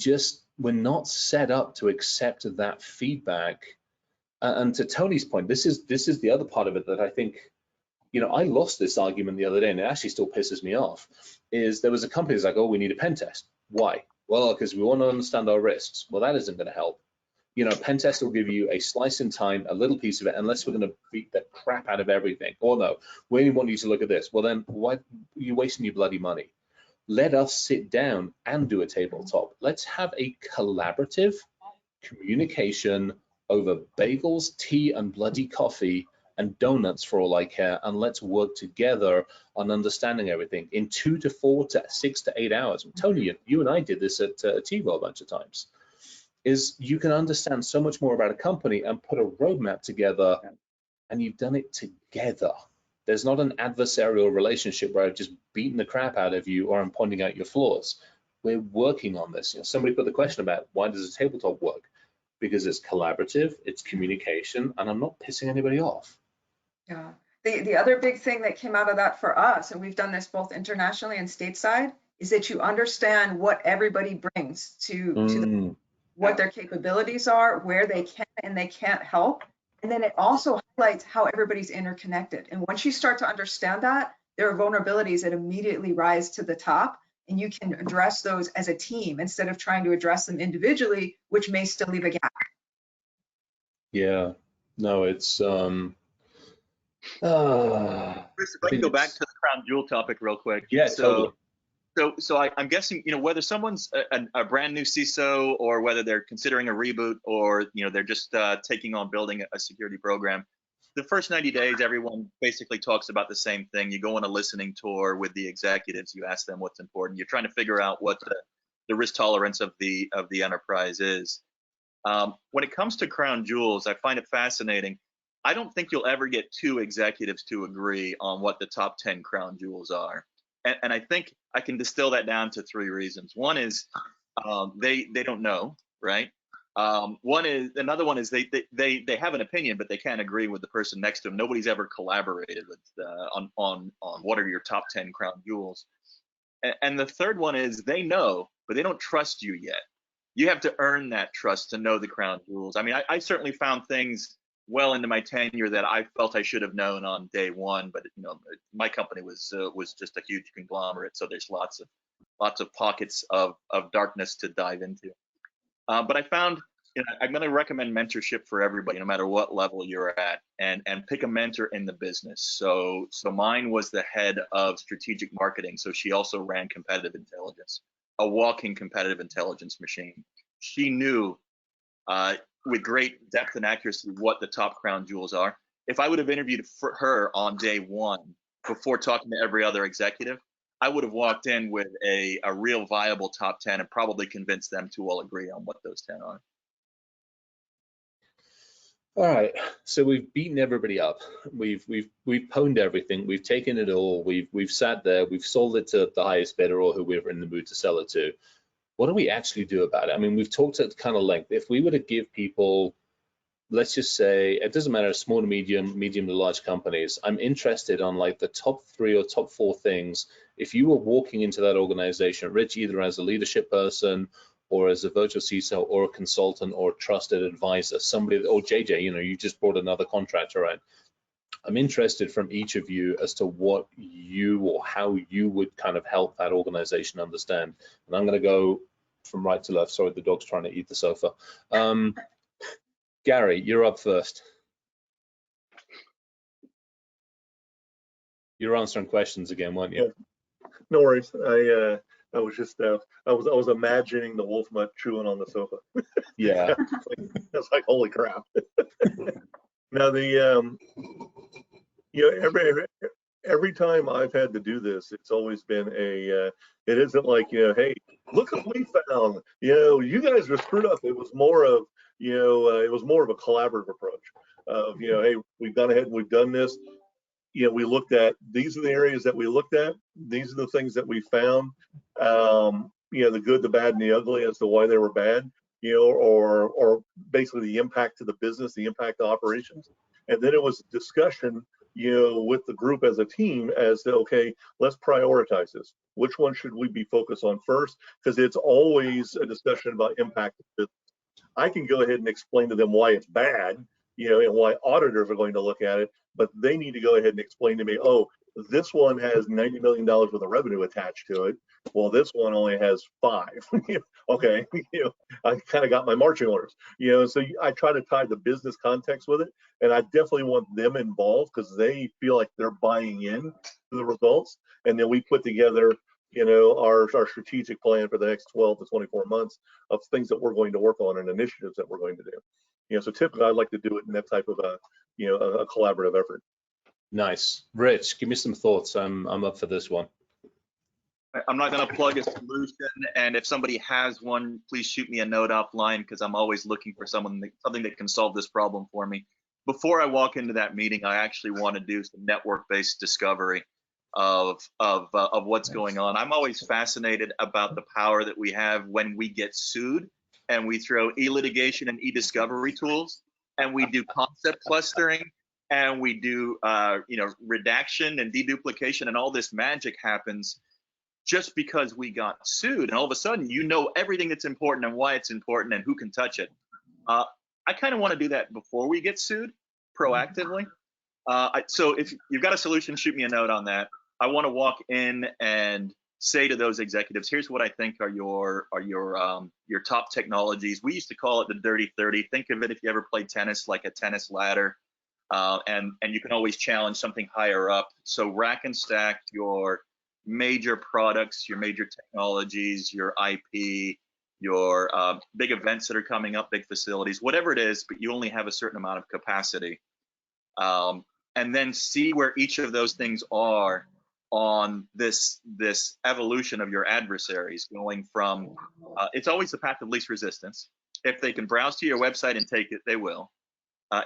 not set up to accept that feedback. And to Tony's point, this is the other part of it that I think, you know, I lost this argument the other day, and it actually still pisses me off, is there was a company that's like, oh, we need a pen test. Why? Well, because we want to understand our risks. Well, that isn't going to help. You know, a pen test will give you a slice in time, a little piece of it, unless we're going to beat the crap out of everything. Or no, we only want you to look at this. Well, then why are you wasting your bloody money? Let us sit down and do a tabletop. Let's have a collaborative communication over bagels, tea, and bloody coffee and donuts for all I care, and let's work together on understanding everything in 2 to 4 to 6 to 8 hours. Tony, you and I did this at Attivo a bunch of times. Is you can understand so much more about a company and put a roadmap together, and you've done it together. There's not an adversarial relationship where I've just beaten the crap out of you or I'm pointing out your flaws. We're working on this. You know, somebody put the question about why does a tabletop work? Because it's collaborative, it's communication, and I'm not pissing anybody off. Yeah. The other big thing that came out of that for us, and we've done this both internationally and stateside, is that you understand what everybody brings to what their capabilities are, where they can and they can't help. And then it also highlights how everybody's interconnected. And once you start to understand that, there are vulnerabilities that immediately rise to the top, and you can address those as a team instead of trying to address them individually, which may still leave a gap. Yeah, no, it's Chris, if I can go back to the crown jewel topic real quick. Yeah, totally. So I'm guessing, you know, whether someone's a brand new CISO or whether they're considering a reboot or, you know, they're just taking on building a security program, the first 90 days, everyone basically talks about the same thing. You go on a listening tour with the executives, you ask them what's important. You're trying to figure out what risk tolerance of the enterprise is. When it comes to crown jewels, I find it fascinating. I don't think you'll ever get two executives to agree on what the top 10 crown jewels are. And I think I can distill that down to 3 reasons. One is they don't know, right? Another one is they have an opinion, but they can't agree with the person next to them. Nobody's ever collaborated with on what are your top 10 crown jewels. And the third one is they know, but they don't trust you yet. You have to earn that trust to know the crown jewels. I mean, I certainly found things well into my tenure that I felt I should have known on day one, but my company was just a huge conglomerate, so there's lots of pockets of darkness to dive into. But I found, I'm going to recommend mentorship for everybody, no matter what level you're at, and pick a mentor in the business. So mine was the head of strategic marketing, so she also ran competitive intelligence, a walking competitive intelligence machine. She knew with great depth and accuracy what the top crown jewels are. If I would have interviewed for her on day one before talking to every other executive, I would have walked in with a real viable top 10 and probably convinced them to all agree on what those 10 are. All right, so we've beaten everybody up. We've pwned everything. We've taken it all. We've sat there. We've sold it to the highest bidder or who we're in the mood to sell it to. What do we actually do about it? I mean, we've talked at kind of length. If we were to give people, let's just say, it doesn't matter, small to medium to large companies, I'm interested on like the top 3 or top 4 things. If you were walking into that organization, Rich, either as a leadership person or as a virtual CISO or a consultant or a trusted advisor, somebody, or JJ, you just brought another contractor in. I'm interested from each of you as to what you or how you would kind of help that organization understand. And I'm going to go from right to left. Sorry, the dog's trying to eat the sofa. Gary, you're up first. You're answering questions again, weren't you? Yeah. No worries. I was just I was imagining the wolf mutt chewing on the sofa. Yeah. That's like holy crap. Now every time I've had to do this, it's always been it isn't like, hey, look what we found. You guys were screwed up. It was more of, it was more of a collaborative approach of, hey, we've gone ahead and we've done this. We looked at, these are the areas that we looked at. These are the things that we found. The good, the bad, and the ugly as to why they were bad. Or basically the impact to the business, the impact to operations. And then it was a discussion, with the group as a team as to, okay, let's prioritize this. Which one should we be focused on first? Because it's always a discussion about impact to business. I can go ahead and explain to them why it's bad, and why auditors are going to look at it, but they need to go ahead and explain to me, oh, this one has $90 million worth of revenue attached to it. Well, this one only has 5. Okay, I kind of got my marching orders. So I try to tie the business context with it, and I definitely want them involved because they feel like they're buying in to the results. And then we put together, our strategic plan for the next 12 to 24 months of things that we're going to work on and initiatives that we're going to do. So typically I'd like to do it in that type of a collaborative effort. Nice. Rich, give me some thoughts. I'm up for this one. I'm not going to plug a solution, and if somebody has one, please shoot me a note offline because I'm always looking for something that can solve this problem for me. Before I walk into that meeting, I actually want to do some network-based discovery of what's going on. I'm always fascinated about the power that we have when we get sued and we throw e-litigation and e-discovery tools, and we do concept clustering, and we do redaction and deduplication, and all this magic happens just because we got sued, and all of a sudden everything that's important and why it's important and who can touch it. I kind of want to do that before we get sued, proactively. So if you've got a solution, shoot me a note on that. I want to walk in and say to those executives, here's what I think are your top technologies. We used to call it the dirty 30. Think of it, if you ever played tennis, like a tennis ladder, and you can always challenge something higher up. So rack and stack your major products, your major technologies, your IP, your big events that are coming up, big facilities, whatever it is, but you only have a certain amount of capacity. And then see where each of those things are on this evolution of your adversaries, going from it's always the path of least resistance. If they can browse to your website and take it, they will.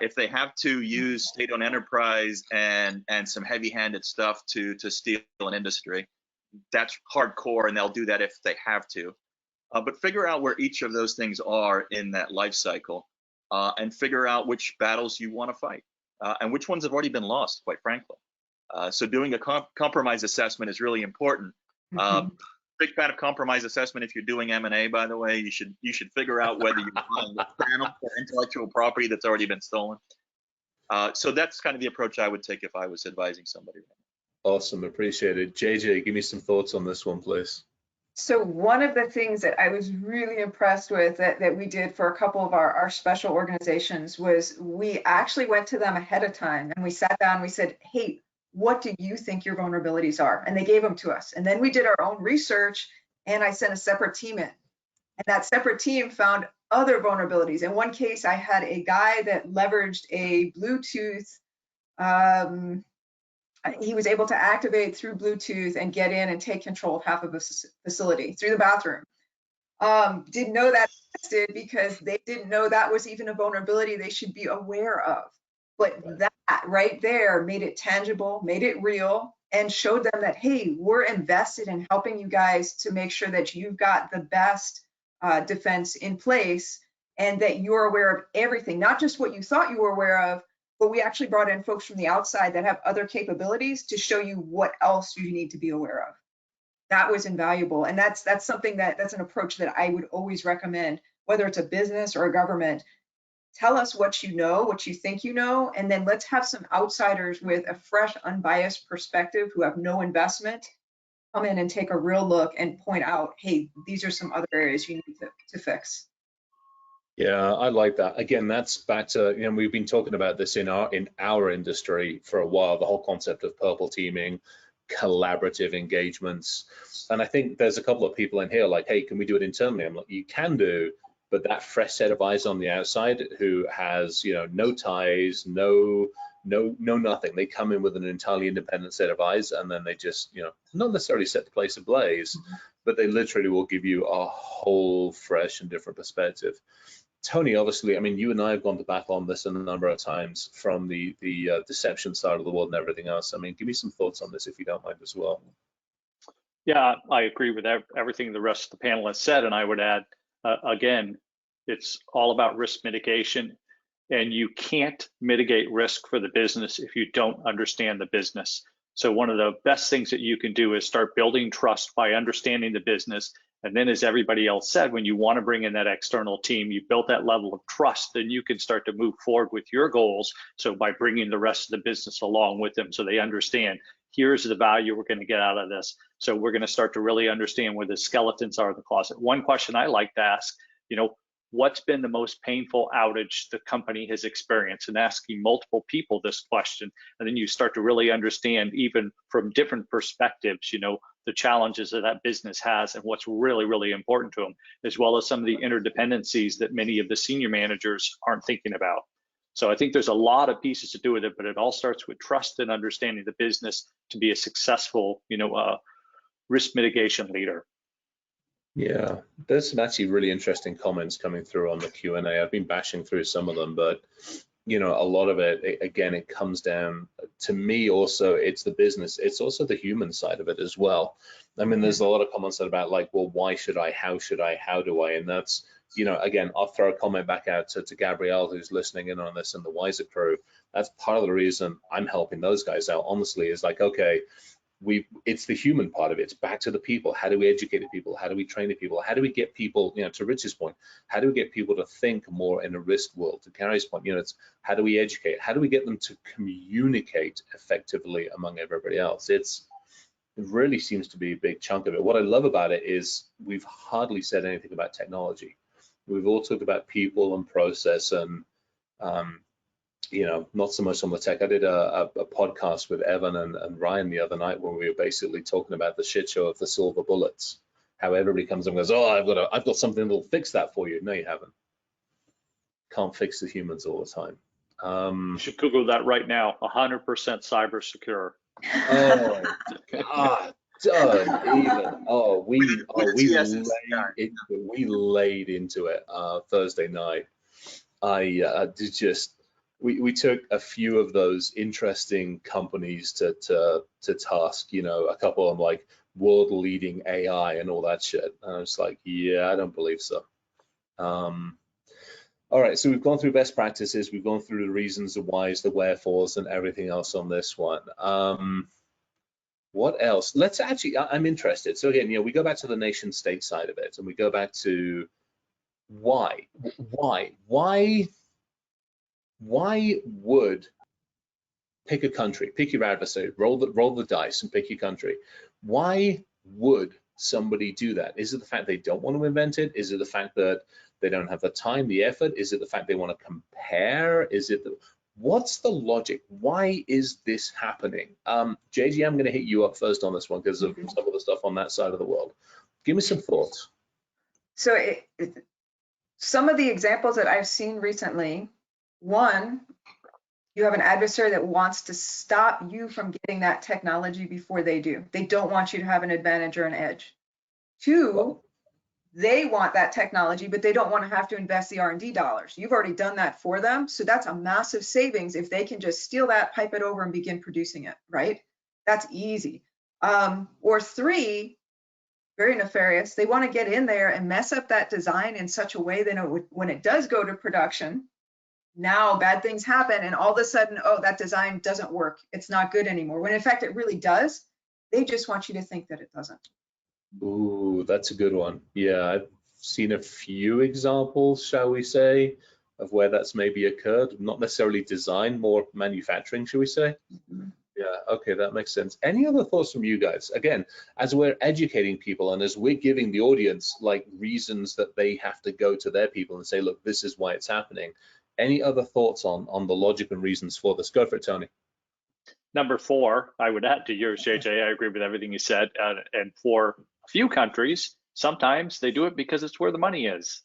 If they have to use state-owned enterprise and some heavy-handed stuff to steal an industry, that's hardcore, and they'll do that if they have to. But figure out where each of those things are in that life cycle, and figure out which battles you want to fight, and which ones have already been lost, quite frankly. So doing a compromise assessment is really important. Big fan of compromise assessment. If you're doing M&A, by the way, you should figure out whether you're buying a channel for intellectual property that's already been stolen. So that's kind of the approach I would take if I was advising somebody. Awesome, appreciate it. JJ, give me some thoughts on this one, please. So one of the things that I was really impressed with that we did for a couple of our special organizations was we actually went to them ahead of time and we sat down and we said, hey, what do you think your vulnerabilities are? And they gave them to us. And then we did our own research and I sent a separate team in. And that separate team found other vulnerabilities. In one case, I had a guy that leveraged a Bluetooth. He was able to activate through Bluetooth and get in and take control of half of a facility through the bathroom. Didn't know that existed because they didn't know that was even a vulnerability they should be aware of. But that right there made it tangible, made it real, and showed them that, hey, we're invested in helping you guys to make sure that you've got the best defense in place and that you're aware of everything, not just what you thought you were aware of, but we actually brought in folks from the outside that have other capabilities to show you what else you need to be aware of. That was invaluable. And that's something that's an approach that I would always recommend, whether it's a business or a government. Tell us what you know, what you think you know, and then let's have some outsiders with a fresh, unbiased perspective who have no investment come in and take a real look and point out, hey, these are some other areas you need to fix. Yeah, I like that. Again, that's back to, you know, we've been talking about this in our industry for a while, the whole concept of purple teaming, collaborative engagements. And I think there's a couple of people in here like, hey, can we do it internally? I'm like, you can do, but that fresh set of eyes on the outside who has, you know, no ties, no nothing. They come in with an entirely independent set of eyes, and then they just, you know, not necessarily set the place ablaze, but they literally will give you a whole fresh and different perspective. Tony, obviously, I mean, you and I have gone to battle on this a number of times from the deception side of the world and everything else. I mean, give me some thoughts on this if you don't mind as well. Yeah, I agree with everything the rest of the panelists said, and I would add, again, it's all about risk mitigation, and you can't mitigate risk for the business if you don't understand the business. So one of the best things that you can do is start building trust by understanding the business. And then, as everybody else said, when you want to bring in that external team, you built that level of trust, then you can start to move forward with your goals. So by bringing the rest of the business along with them, so they understand, here's the value we're going to get out of this. So we're going to start to really understand where the skeletons are in the closet. One question I like to ask, you know, what's been the most painful outage the company has experienced, and asking multiple people this question. And then you start to really understand, even from different perspectives, you know, the challenges that business has and what's really, really important to them, as well as some of the interdependencies that many of the senior managers aren't thinking about. So I think there's a lot of pieces to do with it, but it all starts with trust and understanding the business to be a successful, you know, risk mitigation leader. Yeah, there's some actually really interesting comments coming through on the Q&A. I've been bashing through some of them, but you know, a lot of it, again, it comes down to me also, it's the business, it's also the human side of it as well. I mean, there's a lot of comments about like, well, why should I, how do I? And that's, you know, again, I'll throw a comment back out to Gabrielle, who's listening in on this, and the Wizer crew. That's part of the reason I'm helping those guys out, honestly, is like, okay, it's the human part of it. It's back to the people. How do we educate the people? How do we train the people? How do we get people, you know, to Rich's point, how do we get people to think more in a risk world? To Carrie's point, you know, it's how do we educate? How do we get them to communicate effectively among everybody else? It really seems to be a big chunk of it. What I love about it is we've hardly said anything about technology. We've all talked about people and process and, you know, not so much on the tech. I did a podcast with Evan and Ryan the other night when we were basically talking about the shit show of the silver bullets. How everybody comes and goes, oh, I've got something that'll fix that for you. No, you haven't. Can't fix the humans all the time. You should Google that right now. 100% cyber secure. Oh God, don't even. Oh, we TSS laid into it Thursday night. I did just we took a few of those interesting companies to task. You know, a couple of them like world leading AI and all that shit. And I was like, yeah, I don't believe so. All right, so we've gone through best practices, we've gone through the reasons, the whys, the wherefores, and everything else on this one. What else? Let's actually, I'm interested. So again, you know, we go back to the nation state side of it, and we go back to why would pick a country, pick your adversary, roll the dice and pick your country. Why would somebody do that? Is it the fact they don't want to invent it? Is it the fact that they don't have the time, the effort? Is it the fact they want to compare? Is it what's the logic? Why is this happening? JG, I'm going to hit you up first on this one because of some of the stuff on that side of the world. Give me some thoughts. So some of the examples that I've seen recently, one, you have an adversary that wants to stop you from getting that technology before they do. They don't want you to have an advantage or an edge. Two, they want that technology, but they don't want to have to invest the R&D dollars. You've already done that for them. So that's a massive savings if they can just steal that, pipe it over, and begin producing it, right? That's easy. Or three, very nefarious. They want to get in there and mess up that design in such a way that when it does go to production, now bad things happen and all of a sudden, oh, that design doesn't work. It's not good anymore. When in fact it really does. They just want you to think that it doesn't. Ooh, that's a good one. Yeah, I've seen a few examples, shall we say, of where that's maybe occurred. Not necessarily design, more manufacturing, shall we say? Yeah, okay, that makes sense. Any other thoughts from you guys? Again, as we're educating people and as we're giving the audience like reasons that they have to go to their people and say, look, this is why it's happening. Any other thoughts on the logic and reasons for this? Go for it, Tony. Number 4, I would add to yours, JJ. I agree with everything you said. And for a few countries, sometimes they do it because it's where the money is.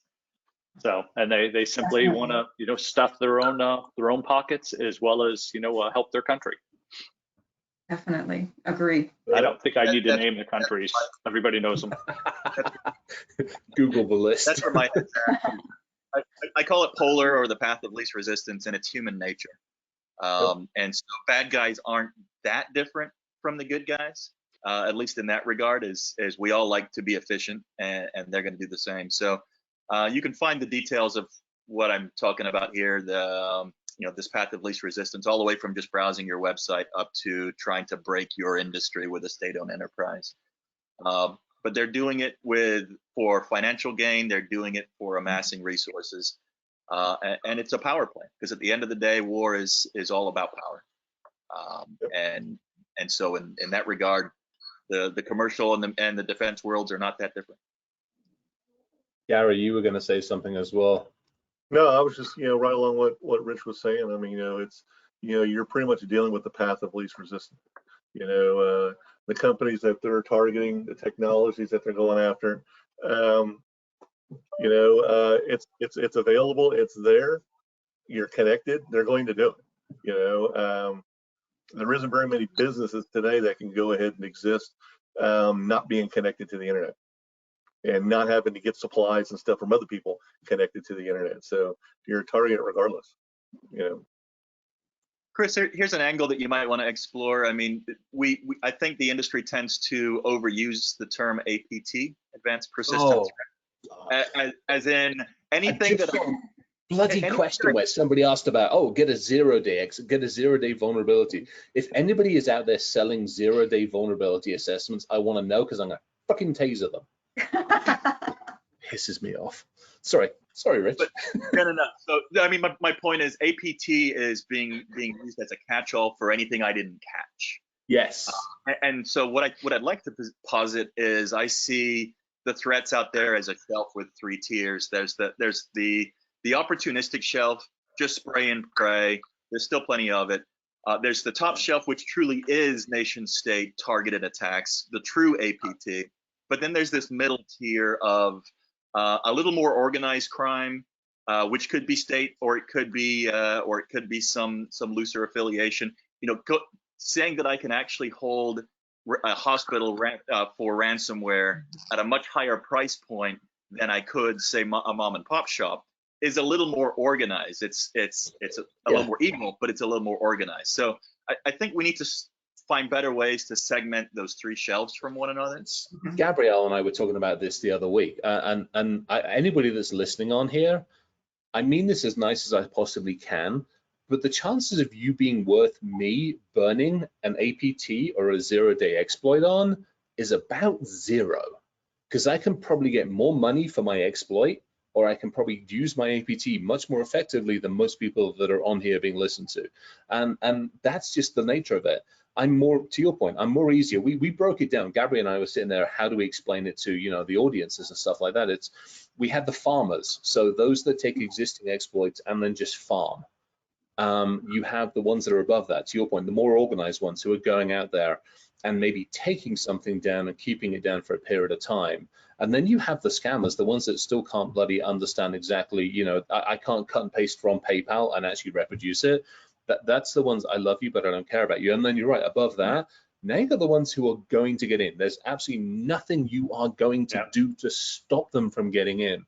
So, and they simply want to, you know, stuff their own pockets as well as, you know, help their country. Definitely agree. I don't think I need to name the countries. Everybody knows them. Google the list. That's where my head's at. I call it polar or the path of least resistance, and it's human nature. And so bad guys aren't that different from the good guys, at least in that regard, as we all like to be efficient, and they're going to do the same. So you can find the details of what I'm talking about here, you know, this path of least resistance, all the way from just browsing your website up to trying to break your industry with a state-owned enterprise. But they're doing it for financial gain. They're doing it for amassing resources. And it's a power play, because at the end of the day, war is all about power. And so in that regard, the commercial and the defense worlds are not that different. Gary, you were going to say something as well. No, I was just, you know, right along what Rich was saying. I mean, you know, it's, you know, you're pretty much dealing with the path of least resistance. You know, the companies that they're targeting, the technologies that they're going after. You know, it's available, it's there, you're connected, they're going to do it. You know, there isn't very many businesses today that can go ahead and exist not being connected to the internet and not having to get supplies and stuff from other people connected to the internet. So you're a target regardless, you know. Chris, here's an angle that you might want to explore. I mean, I think the industry tends to overuse the term APT, Advanced Persistent Threat, as in anything that bloody question where somebody asked about, oh, get a zero-day vulnerability. If anybody is out there selling zero-day vulnerability assessments, I want to know, because I'm gonna fucking taser them. Pisses me off. Sorry, Rich. But, no. So I mean, my point is APT is being used as a catch-all for anything I didn't catch. Yes. And so what I'd like to posit is I see the threats out there as a shelf with 3 tiers. There's the opportunistic shelf, just spray and pray. There's still plenty of it. There's the top shelf, which truly is nation state targeted attacks, the true APT. But then there's this middle tier of a little more organized crime, which could be state, or it could be some looser affiliation. You know, saying that I can actually hold a hospital for ransomware at a much higher price point than I could, say, a mom and pop shop is a little more organized. It's a little more evil, but it's a little more organized. So I think we need to find better ways to segment those three shelves from one another. Gabrielle and I were talking about this the other week, anybody that's listening on here, I mean this as nice as I possibly can, but the chances of you being worth me burning an APT or a zero-day exploit on is about zero, because I can probably get more money for my exploit, or I can probably use my APT much more effectively than most people that are on here being listened to. And that's just the nature of it. I'm more, to your point, I'm more easier. We broke it down. Gabrielle and I were sitting there, how do we explain it to, you know, the audiences and stuff like that? We had the farmers, so those that take existing exploits and then just farm. You have the ones that are above that, to your point, the more organized ones who are going out there and maybe taking something down and keeping it down for a period of time. And then you have the scammers, the ones that still can't bloody understand exactly, you know, I can't cut and paste from PayPal and actually reproduce it. That's the ones, I love you, but I don't care about you. And then you're right, above that, now you got the ones who are going to get in. There's absolutely nothing you are going to do to stop them from getting in.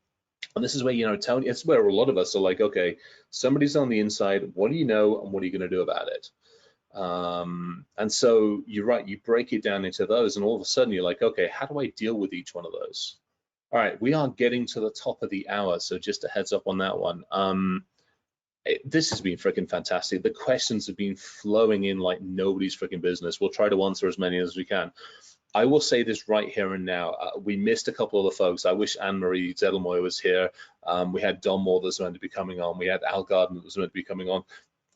And this is where, you know, Tony, it's where a lot of us are like, okay, somebody's on the inside, what do you know and what are you going to do about it? And so you're right, you break it down into those and all of a sudden you're like, okay, how do I deal with each one of those? All right, we are getting to the top of the hour, so just a heads up on that one. This has been freaking fantastic. The questions have been flowing in like nobody's freaking business. We'll try to answer as many as we can. I will say this right here and now. We missed a couple of the folks. I wish Anne-Marie Zedelmoy was here. We had Don Moore that's meant to be coming on. We had Al Gardner that was meant to be coming on.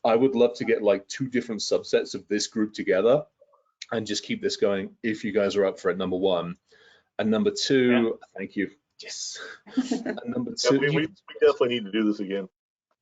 I would love to get like 2 different subsets of this group together and just keep this going if you guys are up for it, number one. And number two, thank you. Yes. And number two, we definitely need to do this again.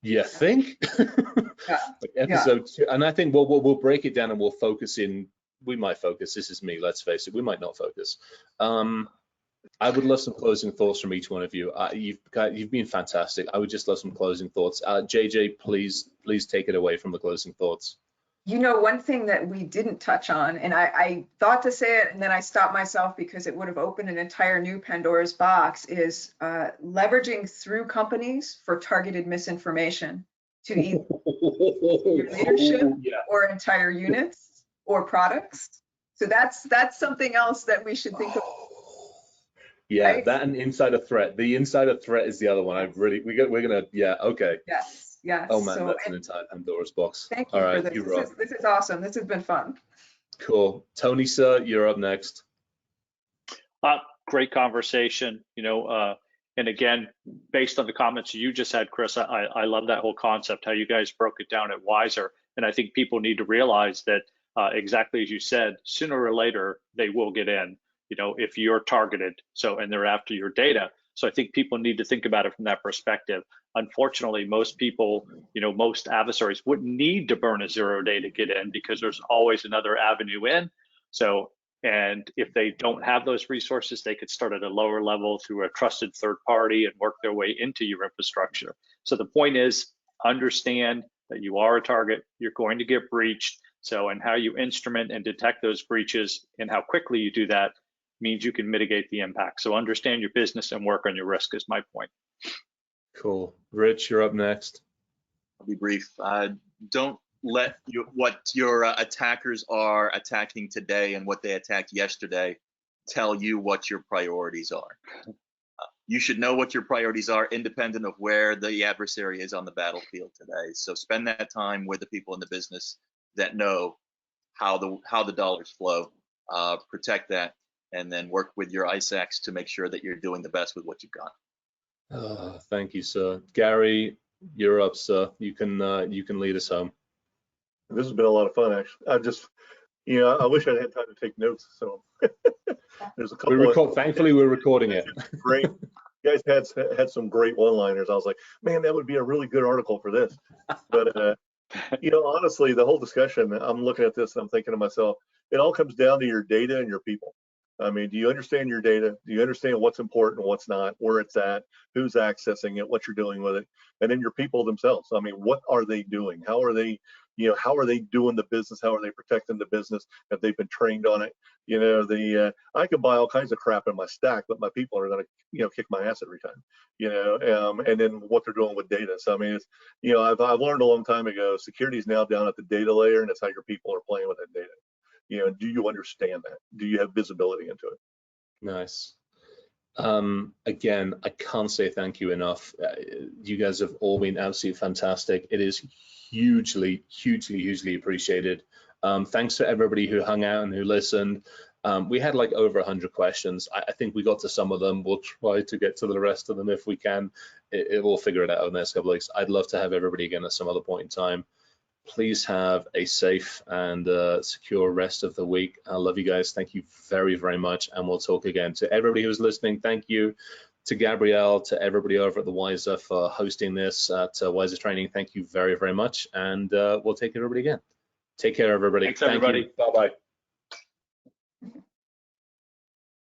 You think? Like episode 2, and I think we'll break it down and we'll focus in. We might focus. This is me. Let's face it. We might not focus. I would love some closing thoughts from each one of you. You've been fantastic. I would just love some closing thoughts. JJ, please take it away from the closing thoughts. You know, one thing that we didn't touch on, and I thought to say it, and then I stopped myself because it would have opened an entire new Pandora's box, is leveraging through companies for targeted misinformation to either your leadership or entire units or products. So that's something else that we should think of. Yeah, right? That and insider threat. The insider threat is the other one. We're gonna, okay. Yes. Oh man, so, that's an entire Pandora's box. Thank you for this. This is awesome. This has been fun. Cool. Tony, sir, you're up next. Great conversation, you know, and again, based on the comments you just had, Chris, I love that whole concept, how you guys broke it down at Wizer. And I think people need to realize that exactly as you said, sooner or later, they will get in, you know, if you're targeted. So, and they're after your data. So I think people need to think about it from that perspective. Unfortunately, most people, you know, most adversaries wouldn't need to burn a 0-day to get in because there's always another avenue in. So, and if they don't have those resources, they could start at a lower level through a trusted third party and work their way into your infrastructure. So the point is, understand that you are a target, you're going to get breached. So, and how you instrument and detect those breaches and how quickly you do that means you can mitigate the impact. So understand your business and work on your risk is my point. Cool. Rich, you're up next. I'll be brief. Don't let what your attackers are attacking today and what they attacked yesterday tell you what your priorities are. You should know what your priorities are independent of where the adversary is on the battlefield today. So spend that time with the people in the business that know how the dollars flow. Protect that, and then work with your ISACs to make sure that you're doing the best with what you've got. Thank you, sir. Gary, you're up, sir. You can lead us home. This has been a lot of fun, actually. I just, I wish I had time to take notes. So there's a couple. Thankfully, we're recording it. Great. You guys had some great one-liners. I was like, man, that would be a really good article for this. But honestly, the whole discussion, I'm looking at this and I'm thinking to myself, it all comes down to your data and your people. I mean, do you understand your data? Do you understand what's important, what's not, where it's at, who's accessing it, what you're doing with it, and then your people themselves? I mean, what are they doing? How are they, how are they doing the business? How are they protecting the business? Have they been trained on it? I could buy all kinds of crap in my stack, but my people are going to, kick my ass every time, and then what they're doing with data. So, I mean, it's, I've learned a long time ago, security is now down at the data layer, and it's how your people are playing with that data. Do you understand that? Do you have visibility into it? Nice. Again, I can't say thank you enough. You guys have all been absolutely fantastic. It is hugely, hugely, hugely appreciated. Thanks to everybody who hung out and who listened. We had like over 100 questions. I think we got to some of them. We'll try to get to the rest of them if we can. We'll figure it out in the next couple of weeks. I'd love to have everybody again at some other point in time. Please have a safe and secure rest of the week. I love you guys. Thank you very, very much. And we'll talk again. To everybody who's listening, thank you. To Gabrielle, to everybody over at the Wizer for hosting this at Wizer Training, thank you very, very much. And we'll take everybody again. Take care, everybody. Thanks, everybody. Bye-bye.